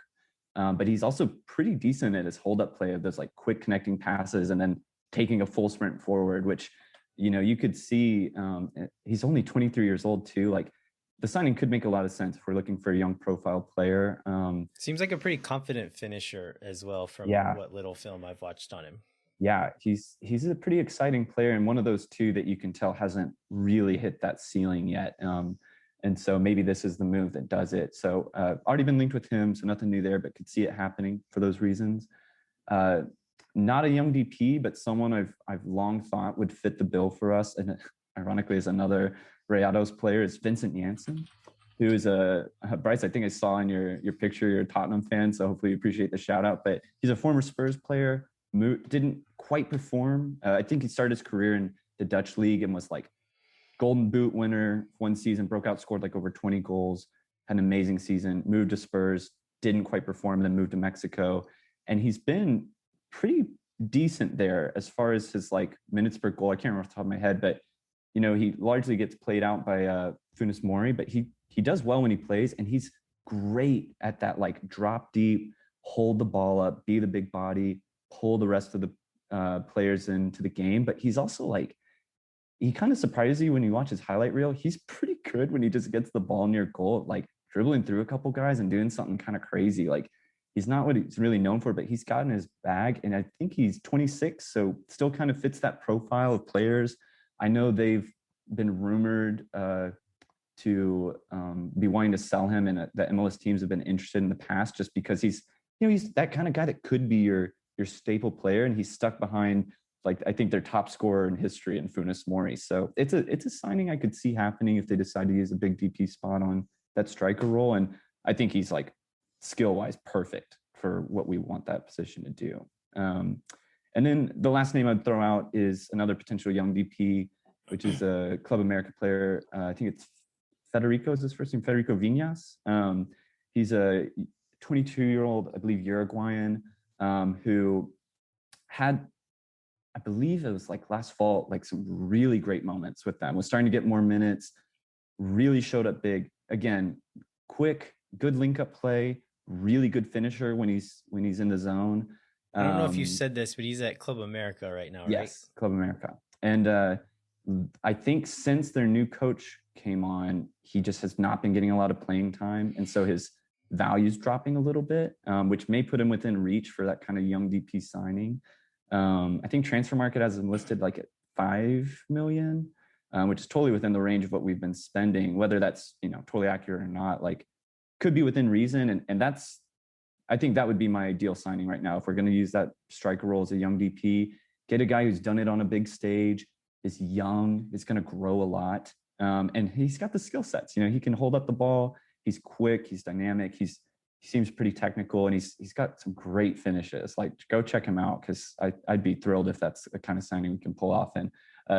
S3: but he's also pretty decent at his hold up play of those like quick connecting passes and then taking a full sprint forward, which, you could see. He's only 23 years old too. Like the signing could make a lot of sense if we're looking for a young profile player.
S1: Seems like a pretty confident finisher as well from what little film I've watched on him.
S3: Yeah, he's a pretty exciting player, and one of those two that you can tell hasn't really hit that ceiling yet. And so maybe this is the move that does it. So already been linked with him, so nothing new there, but could see it happening for those reasons. Not a young DP, but someone I've long thought would fit the bill for us, and ironically is another Rayados player, is Vincent Janssen, who is Bryce, I think I saw in your picture, you're a Tottenham fan, so hopefully you appreciate the shout out, but he's a former Spurs player, didn't quite perform. I think he started his career in the Dutch league and was like Golden Boot winner one season, broke out, scored like over 20 goals, had an amazing season, moved to Spurs, didn't quite perform, then moved to Mexico. And he's been pretty decent there as far as his like minutes per goal. I can't remember off the top of my head, but he largely gets played out by Funes Mori, but he does well when he plays, and he's great at that like drop deep, hold the ball up, be the big body, pull the rest of the players into the game. But he's also like, he kind of surprises you when you watch his highlight reel. He's pretty good when he just gets the ball near goal, like dribbling through a couple guys and doing something kind of crazy. Like, he's not what he's really known for, but he's gotten his bag. And I think he's 26, so still kind of fits that profile of players. I know they've been rumored to be wanting to sell him, and the MLS teams have been interested in the past, just because he's that kind of guy that could be your staple player, and he's stuck behind, like, I think their top scorer in history in Funes Mori. So it's a signing I could see happening if they decide to use a big DP spot on that striker role. And I think he's like skill-wise perfect for what we want that position to do. And then the last name I'd throw out is another potential young DP, which is a Club America player. I think it's Federico is his first name, Federico Viñas. He's a 22-year-old, I believe, Uruguayan, who had, I believe it was like last fall, like some really great moments with them, was starting to get more minutes, really showed up big. Again, quick, good link-up play, really good finisher when he's in the zone.
S1: I don't know if you said this, but he's at Club America right now, right?
S3: Yes, Club America. And I think since their new coach came on, he just has not been getting a lot of playing time. And so his value's dropping a little bit, which may put him within reach for that kind of young DP signing. I think Transfer Market has him listed like at 5 million, which is totally within the range of what we've been spending. Whether that's totally accurate or not, like, could be within reason. And that's, I think that would be my ideal signing right now. If we're going to use that striker role as a young DP, get a guy who's done it on a big stage, is young, is going to grow a lot. And he's got the skill sets. He can hold up the ball. He's quick. He's dynamic. He seems pretty technical, and he's got some great finishes. Like, go check him out, because I'd be thrilled if that's the kind of signing we can pull off. And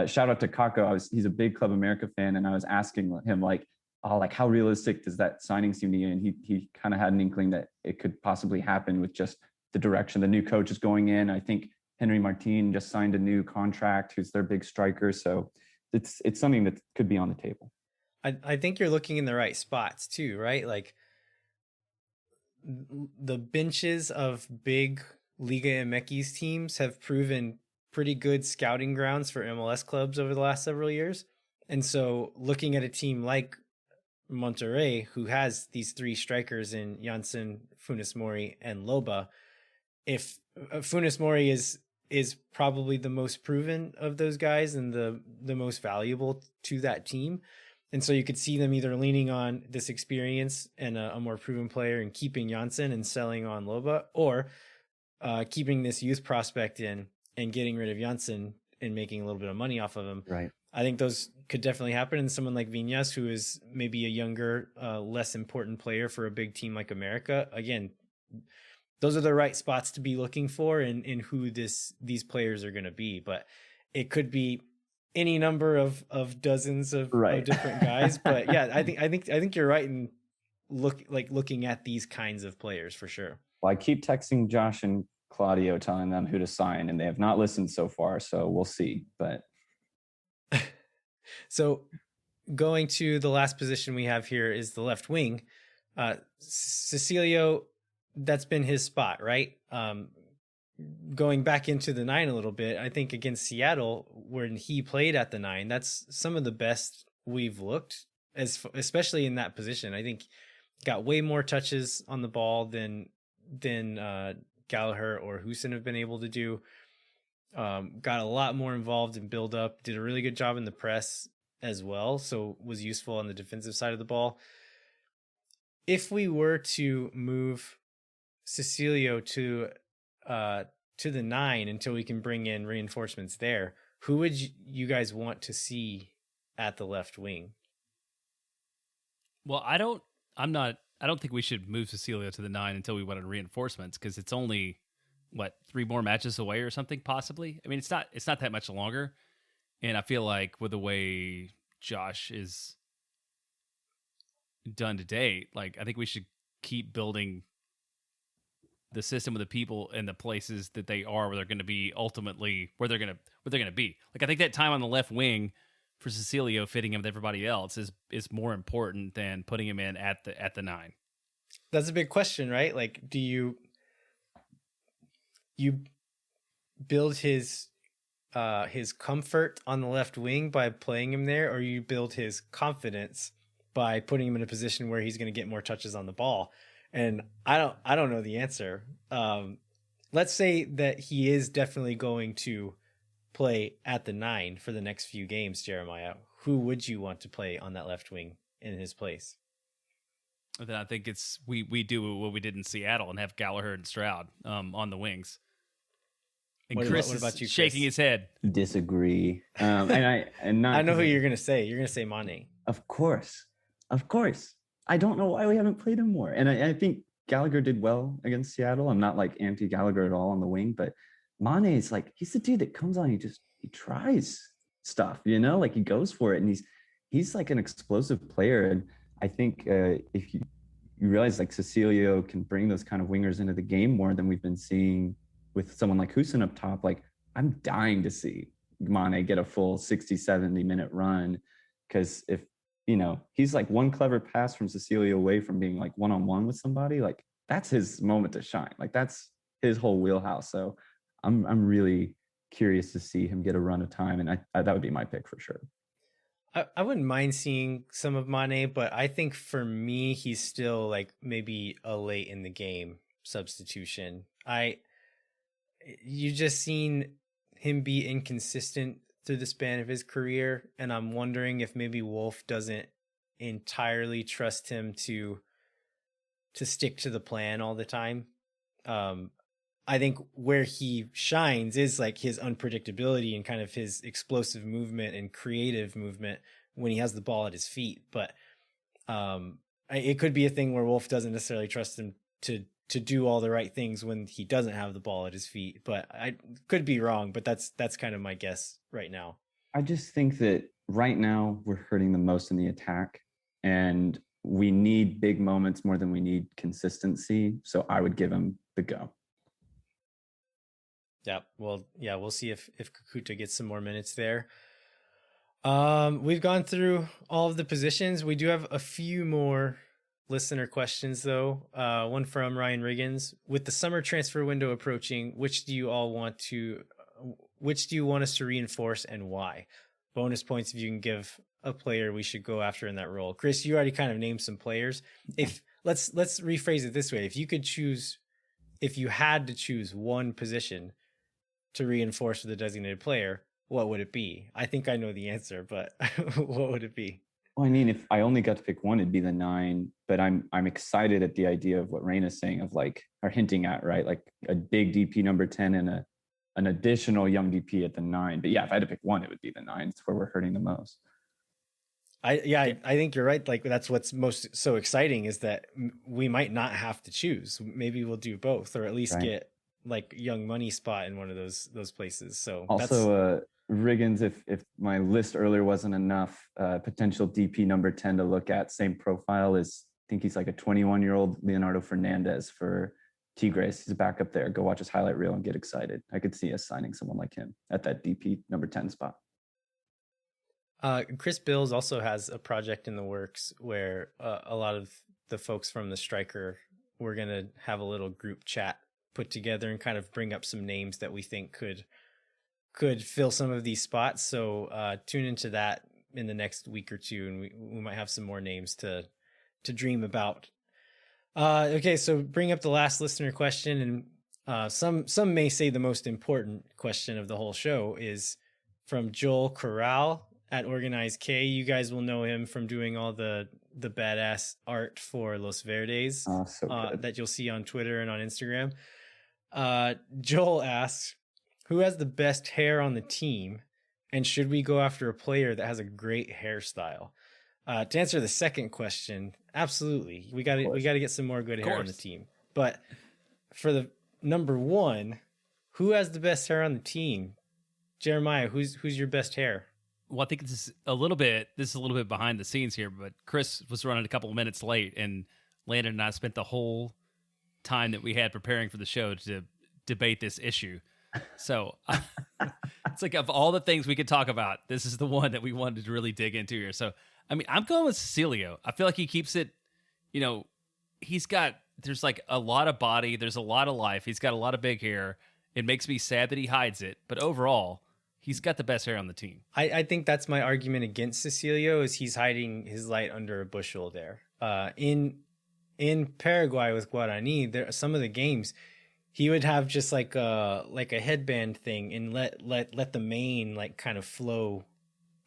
S3: shout out to Kako. He's a big Club America fan, and I was asking him like how realistic does that signing seem to you? And he kind of had an inkling that it could possibly happen with just the direction the new coach is going in. I think Henry Martin just signed a new contract, who's their big striker. So it's something that could be on the table.
S1: I think you're looking in the right spots too, right? Like, the benches of big Liga MX teams have proven pretty good scouting grounds for MLS clubs over the last several years. And so looking at a team like Monterrey, who has these three strikers in Janssen, Funes Mori, and Loba, if Funes Mori is probably the most proven of those guys and the most valuable to that team. And so you could see them either leaning on this experience and a more proven player and keeping Janssen and selling on Loba, or keeping this youth prospect in and getting rid of Janssen and making a little bit of money off of him.
S3: Right.
S1: I think those could definitely happen. And someone like Viñas, who is maybe a younger, less important player for a big team like America, again, those are the right spots to be looking for in who these players are going to be. But it could be any number of dozens of different guys. But yeah, I think you're right in looking at these kinds of players for sure.
S3: Well, I keep texting Josh and Claudio telling them who to sign, and they have not listened so far. So we'll see. But
S1: so going to the last position we have here is the left wing. Cecilio, that's been his spot, right? Going back into the 9 a little bit, I think against Seattle, when he played at the 9, that's some of the best we've looked, especially in that position. I think got way more touches on the ball than Gallagher or Houston have been able to do. Got a lot more involved in build up, did a really good job in the press as well, so was useful on the defensive side of the ball. If we were to move Cecilio to the 9 until we can bring in reinforcements there, who would you guys want to see at the left wing?
S2: Well, I don't think we should move Cecilio to the 9 until we wanted reinforcements, because it's only 3 more matches away or something, possibly. I mean, it's not that much longer. And I feel like with the way Josh is done to date, like, I think we should keep building the system of the people and the places that they are, where they're going to be ultimately where they're going to be. Like I think that time on the left wing for Cecilio fitting him with everybody else is more important than putting him in at the 9.
S1: That's a big question, right? Like, do you build his comfort on the left wing by playing him there, or you build his confidence by putting him in a position where he's going to get more touches on the ball? And I don't know the answer. Let's say that he is definitely going to play at the 9 for the next few games, Jeremiah. Who would you want to play on that left wing in his place?
S2: Then I think it's we do what we did in Seattle and have Gallagher and Stroud on the wings. And
S1: what
S2: Chris
S1: about
S2: is
S1: you, Chris?
S2: shaking his head.
S3: Disagree. And not
S1: I know who you're gonna say. You're gonna say Mane.
S3: Of course. I don't know why we haven't played him more. And I think Gallagher did well against Seattle. I'm not like anti-Gallagher at all on the wing, but Mane is like, he's the dude that comes on, he tries stuff, like he goes for it, and he's like an explosive player. And I think if you realize like Cecilio can bring those kind of wingers into the game more than we've been seeing with someone like Husin up top. Like I'm dying to see Mane get a full 60, 70 minute run, because if he's like one clever pass from Cecilio away from being like one-on-one with somebody, like that's his moment to shine. Like that's his whole wheelhouse. So I'm really curious to see him get a run of time, and I that would be my pick for sure.
S1: I wouldn't mind seeing some of Mane, but I think for me, he's still like maybe a late in the game substitution. You just seen him be inconsistent through the span of his career, and I'm wondering if maybe Wolf doesn't entirely trust him to stick to the plan all the time. I think where he shines is like his unpredictability and kind of his explosive movement and creative movement when he has the ball at his feet. But it could be a thing where Wolf doesn't necessarily trust him to do all the right things when he doesn't have the ball at his feet. But I could be wrong, but that's kind of my guess right now.
S3: I just think that right now we're hurting the most in the attack, and we need big moments more than we need consistency. So I would give him the go.
S1: Yeah, well, yeah, we'll see if Kakuta gets some more minutes there. We've gone through all of the positions. We do have a few more listener questions, though. One from Ryan Riggins. With the summer transfer window approaching, which do you want us to reinforce and why? Bonus points if you can give a player we should go after in that role. Chris, you already kind of named some players. Let's rephrase it this way. If you had to choose one position to reinforce with a designated player, what would it be? I think I know the answer, but what would it be?
S3: Well, I mean, if I only got to pick one, it'd be the 9. But I'm excited at the idea of what Raina's saying of like, or hinting at, right? Like a big DP number 10 and an additional young DP at the 9. But yeah, if I had to pick one, it would be the 9. It's where we're hurting the most.
S1: I think you're right. Like that's what's most so exciting is that we might not have to choose. Maybe we'll do both, or at least get like young money spot in one of those places. So
S3: also Riggins, if my list earlier wasn't enough, potential DP number 10 to look at, same profile as, I think he's like a 21-year-old Leonardo Fernandez for Tigres. He's back up there. Go watch his highlight reel and get excited. I could see us signing someone like him at that DP number 10 spot.
S1: Chris Bills also has a project in the works where a lot of the folks from the striker, we're going to have a little group chat put together and kind of bring up some names that we think could fill some of these spots. So tune into that in the next week or two, and we might have some more names to dream about. Okay, so bring up the last listener question, and some may say the most important question of the whole show is from Joel Corral at Organized K. You guys will know him from doing all the badass art for Los Verdes that you'll see on Twitter and on Instagram. Joel asks, who has the best hair on the team, and should we go after a player that has a great hairstyle? To answer the second question, absolutely. We got to get some more good hair on the team. But for the number one, who has the best hair on the team? Jeremiah, who's your best hair?
S2: Well, I think this is a little bit behind the scenes here, but Chris was running a couple of minutes late, and Landon and I spent the whole time that we had preparing for the show to debate this issue. So it's like, of all the things we could talk about, this is the one that we wanted to really dig into here. So, I mean, I'm going with Cecilio. I feel like he keeps it, there's like a lot of body. There's a lot of life. He's got a lot of big hair. It makes me sad that he hides it. But overall, he's got the best hair on the team.
S1: I think that's my argument against Cecilio, is he's hiding his light under a bushel there. In Paraguay with Guarani, there some of the games, he would have just like a headband thing and let the mane like kind of flow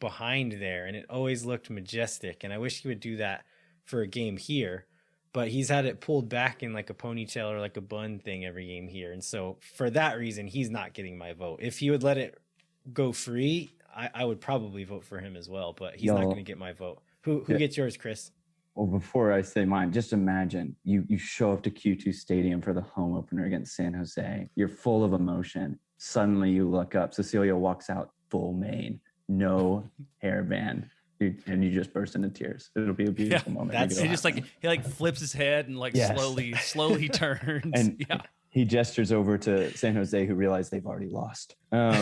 S1: behind there, and it always looked majestic. And I wish he would do that for a game here, but he's had it pulled back in like a ponytail or like a bun thing every game here. And so for that reason, he's not getting my vote. If he would let it go free, I would probably vote for him as well, but he's not going to get my vote. Who gets yours, Chris?
S3: Well, before I say mine, just imagine you show up to Q2 Stadium for the home opener against San Jose. You're full of emotion. Suddenly you look up, Cecilio walks out full mane, no hairband, and you just burst into tears. It'll be a beautiful moment.
S2: He just he flips his head and slowly turns.
S3: And he gestures over to San Jose, who realize they've already lost. No,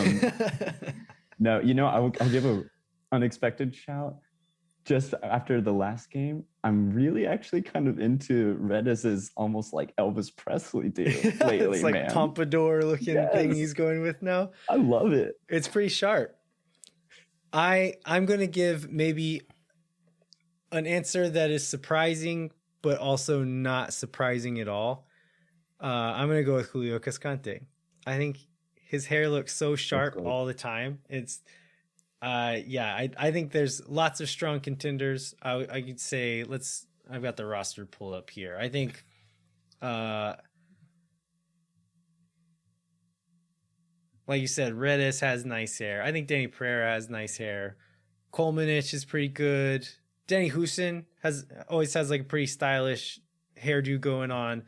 S3: I'll give an unexpected shout. Just after the last game, I'm really actually kind of into Redis's almost like Elvis Presley dude lately,
S1: it's like
S3: man.
S1: pompadour looking thing he's going with now.
S3: I love it.
S1: It's pretty sharp. I'm going to give maybe an answer that is surprising, but also not surprising at all. I'm going to go with Julio Cascante. I think his hair looks so sharp all the time. It's I think there's lots of strong contenders. I could say I've got the roster pulled up here. I think like you said, Redis has nice hair. I think Danny Pereira has nice hair. Kolmanic is pretty good. Danny Houston always has like a pretty stylish hairdo going on.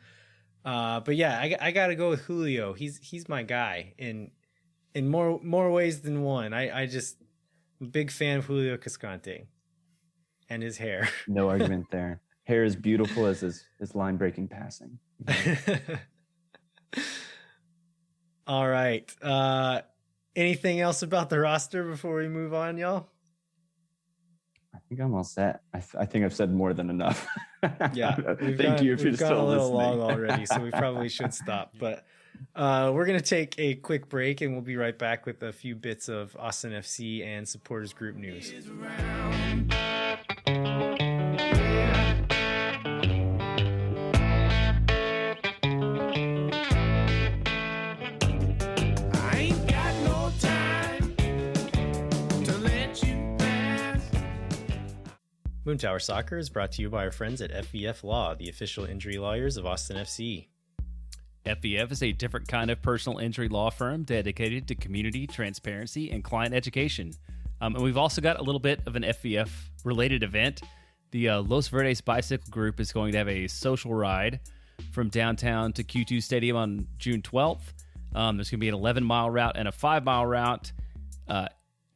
S1: But yeah, I got to go with Julio. He's my guy in more ways than one. I'm a big fan of Julio Cascante and his hair.
S3: No argument there. Hair is beautiful as his line-breaking passing.
S1: All right. Anything else about the roster before we move on, y'all?
S3: I think I'm all set. I think I've said more than enough.
S1: Yeah.
S3: Thank you if you're still
S1: a little
S3: listening.
S1: long already, so we probably should stop. But we're going to take a quick break, and we'll be right back with a few bits of Austin FC and supporters group news. Moontower Soccer is brought to you by our friends at FVF Law, the official injury lawyers of Austin FC.
S2: FVF is a different kind of personal injury law firm dedicated to community, transparency, and client education. And we've also got a little bit of an FVF-related event. The Los Verdes Bicycle Group is going to have a social ride from downtown to Q2 Stadium on June 12th. There's going to be an 11-mile route and a 5-mile route.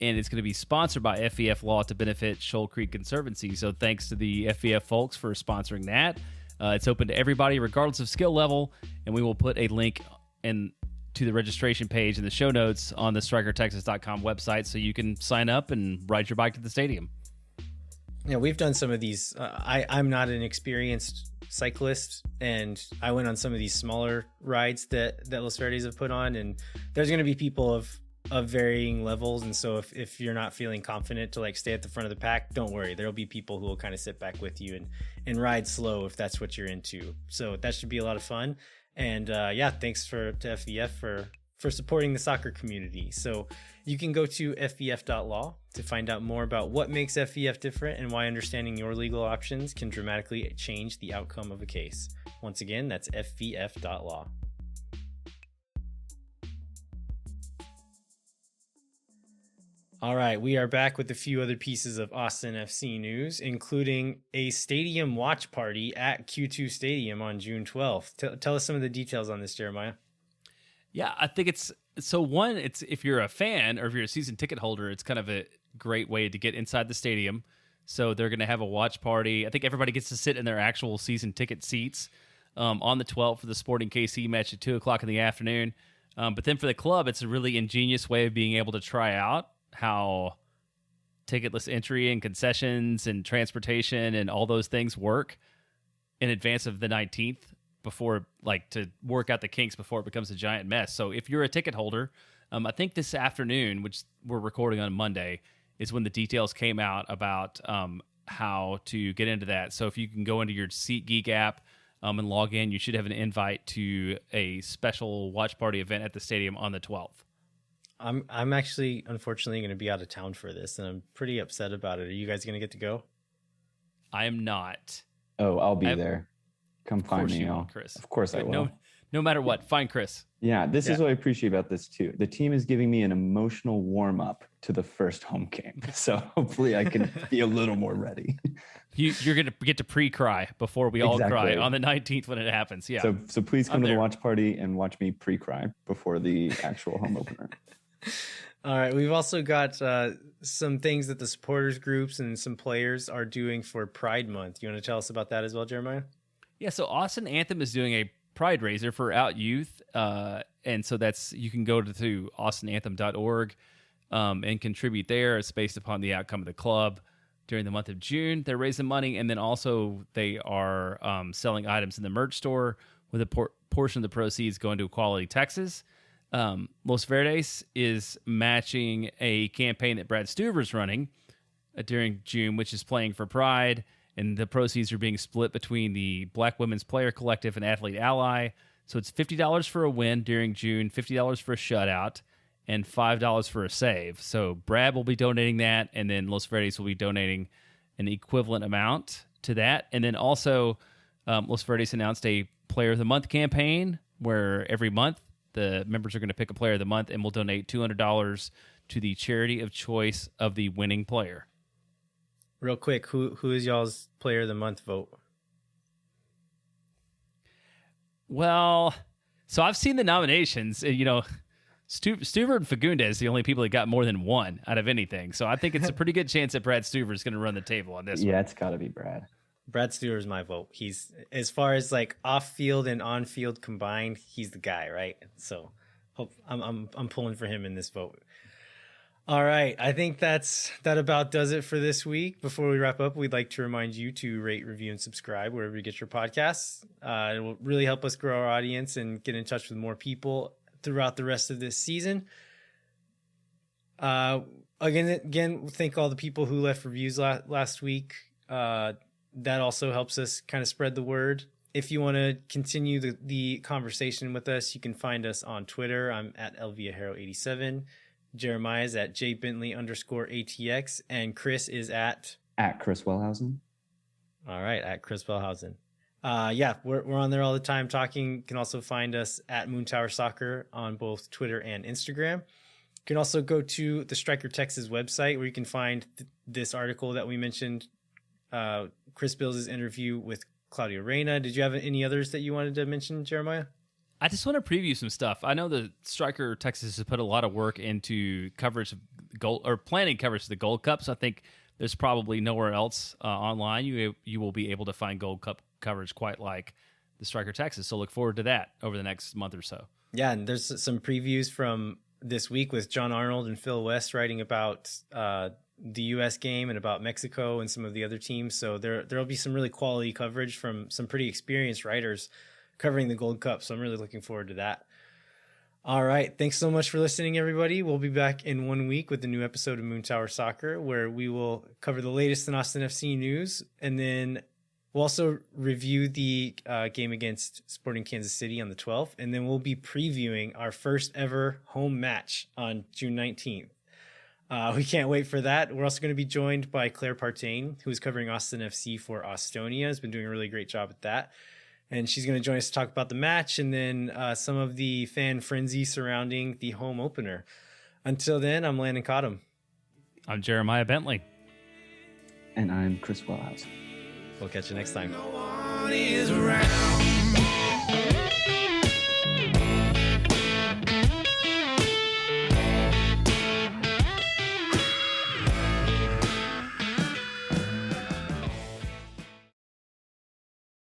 S2: And it's going to be sponsored by FVF Law to benefit Shoal Creek Conservancy. So thanks to the FVF folks for sponsoring that. It's open to everybody, regardless of skill level. And we will put a link to the registration page in the show notes on the strikertexas.com website so you can sign up and ride your bike to the stadium.
S1: Yeah, we've done some of these. I'm not an experienced cyclist, and I went on some of these smaller rides that Los Verdes have put on. And there's going to be people of varying levels, and so if you're not feeling confident to like stay at the front of the pack, don't worry, there'll be people who will kind of sit back with you and ride slow if that's what you're into. So that should be a lot of fun. And thanks to FVF for supporting the soccer community. So you can go to fvf.law to find out more about what makes FVF different and why understanding your legal options can dramatically change the outcome of a case. Once again, that's fvf.law. All right, we are back with a few other pieces of Austin FC news, including a stadium watch party at Q2 Stadium on June 12th. Tell us some of the details on this, Jeremiah.
S2: Yeah, I think it's if you're a fan or if you're a season ticket holder, it's kind of a great way to get inside the stadium. So they're going to have a watch party. I think everybody gets to sit in their actual season ticket seats. on the 12th for the Sporting KC match at 2 o'clock in the afternoon. But then for the club, it's a really ingenious way of being able to try out how ticketless entry and concessions and transportation and all those things work in advance of the 19th before, like, to work out the kinks before it becomes a giant mess. So if you're a ticket holder, I think this afternoon, which we're recording on Monday, is when the details came out about how to get into that. So if you can go into your SeatGeek app and log in, you should have an invite to a special watch party event at the stadium on the 12th.
S1: I'm actually, unfortunately, going to be out of town for this, and I'm pretty upset about it. Are you guys going to get to go?
S2: I am not.
S3: Oh, I'll be there. Come find me,
S2: Chris.
S3: Of course I will.
S2: No matter what, find Chris.
S3: Yeah, this is what I appreciate about this too. The team is giving me an emotional warm-up to the first home game. So hopefully I can be a little more ready.
S2: You're going to get to pre-cry before we all cry on the 19th when it happens. Yeah.
S3: So please come to the watch party and watch me pre-cry before the actual home opener.
S1: All right. We've also got some things that the supporters groups and some players are doing for Pride Month. You want to tell us about that as well, Jeremiah?
S2: Yeah. So Austin Anthem is doing a Pride Raiser for Out Youth. And so you can go to austinanthem.org and contribute there. It's based upon the outcome of the club during the month of June. They're raising money. And then also they are selling items in the merch store with a portion of the proceeds going to Equality Texas. Los Verdes is matching a campaign that Brad Stuver's running during June, which is Playing for Pride, and the proceeds are being split between the Black Women's Player Collective and Athlete Ally. So it's $50 for a win during June, $50 for a shutout, and $5 for a save. So Brad will be donating that, and then Los Verdes will be donating an equivalent amount to that. And then also Los Verdes announced a Player of the Month campaign where every month the members are going to pick a Player of the Month and will donate $200 to the charity of choice of the winning player.
S1: Real quick, who is y'all's Player of the Month vote?
S2: Well, so I've seen the nominations. Stuver and Fagundes, the only people that got more than one out of anything. So I think it's a pretty good chance that Brad Stuver is going to run the table on this one.
S3: Yeah, it's got to be Brad.
S1: Brad Stuver is my vote. He's, as far as like off field and on field combined, he's the guy, right? So I'm pulling for him in this vote. All right, I think that about does it for this week. Before we wrap up, we'd like to remind you to rate, review, and subscribe wherever you get your podcasts. It will really help us grow our audience and get in touch with more people throughout the rest of this season. Again, thank all the people who left reviews last week. That also helps us kind of spread the word. If you want to continue the conversation with us, you can find us on Twitter. I'm at LViajero87. Jeremiah is at jbentley_ATX, and Chris is at
S3: Chris Welhausen.
S1: All right, at Chris Welhausen. We're on there all the time talking. You can also find us at Moon Tower Soccer on both Twitter and Instagram. You can also go to the Striker Texas website where you can find this article that we mentioned, Chris Bills' interview with Claudio Reyna. Did you have any others that you wanted to mention, Jeremiah?
S2: I just want to preview some stuff. I know the Striker Texas has put a lot of work into coverage of planning coverage of the Gold Cup. So I think there's probably nowhere else online you will be able to find Gold Cup coverage quite like the Striker Texas. So look forward to that over the next month or so. Yeah,
S1: and there's some previews from this week with John Arnold and Phil West writing about the U.S. game and about Mexico and some of the other teams. So there'll be some really quality coverage from some pretty experienced writers covering the Gold Cup. So I'm really looking forward to that. All right. Thanks so much for listening, everybody. We'll be back in 1 week with a new episode of Moon Tower Soccer, where we will cover the latest in Austin FC news. And then we'll also review the game against Sporting Kansas City on the 12th. And then we'll be previewing our first ever home match on June 19th. We can't wait for that. We're also going to be joined by Claire Partain, who's covering Austin FC for Austonia. Has been doing a really great job at that. And she's going to join us to talk about the match and then some of the fan frenzy surrounding the home opener. Until then, I'm Landon Cottom.
S2: I'm Jeremiah Bentley.
S3: And I'm Chris Welhausen.
S1: We'll catch you next time.
S4: No one is around.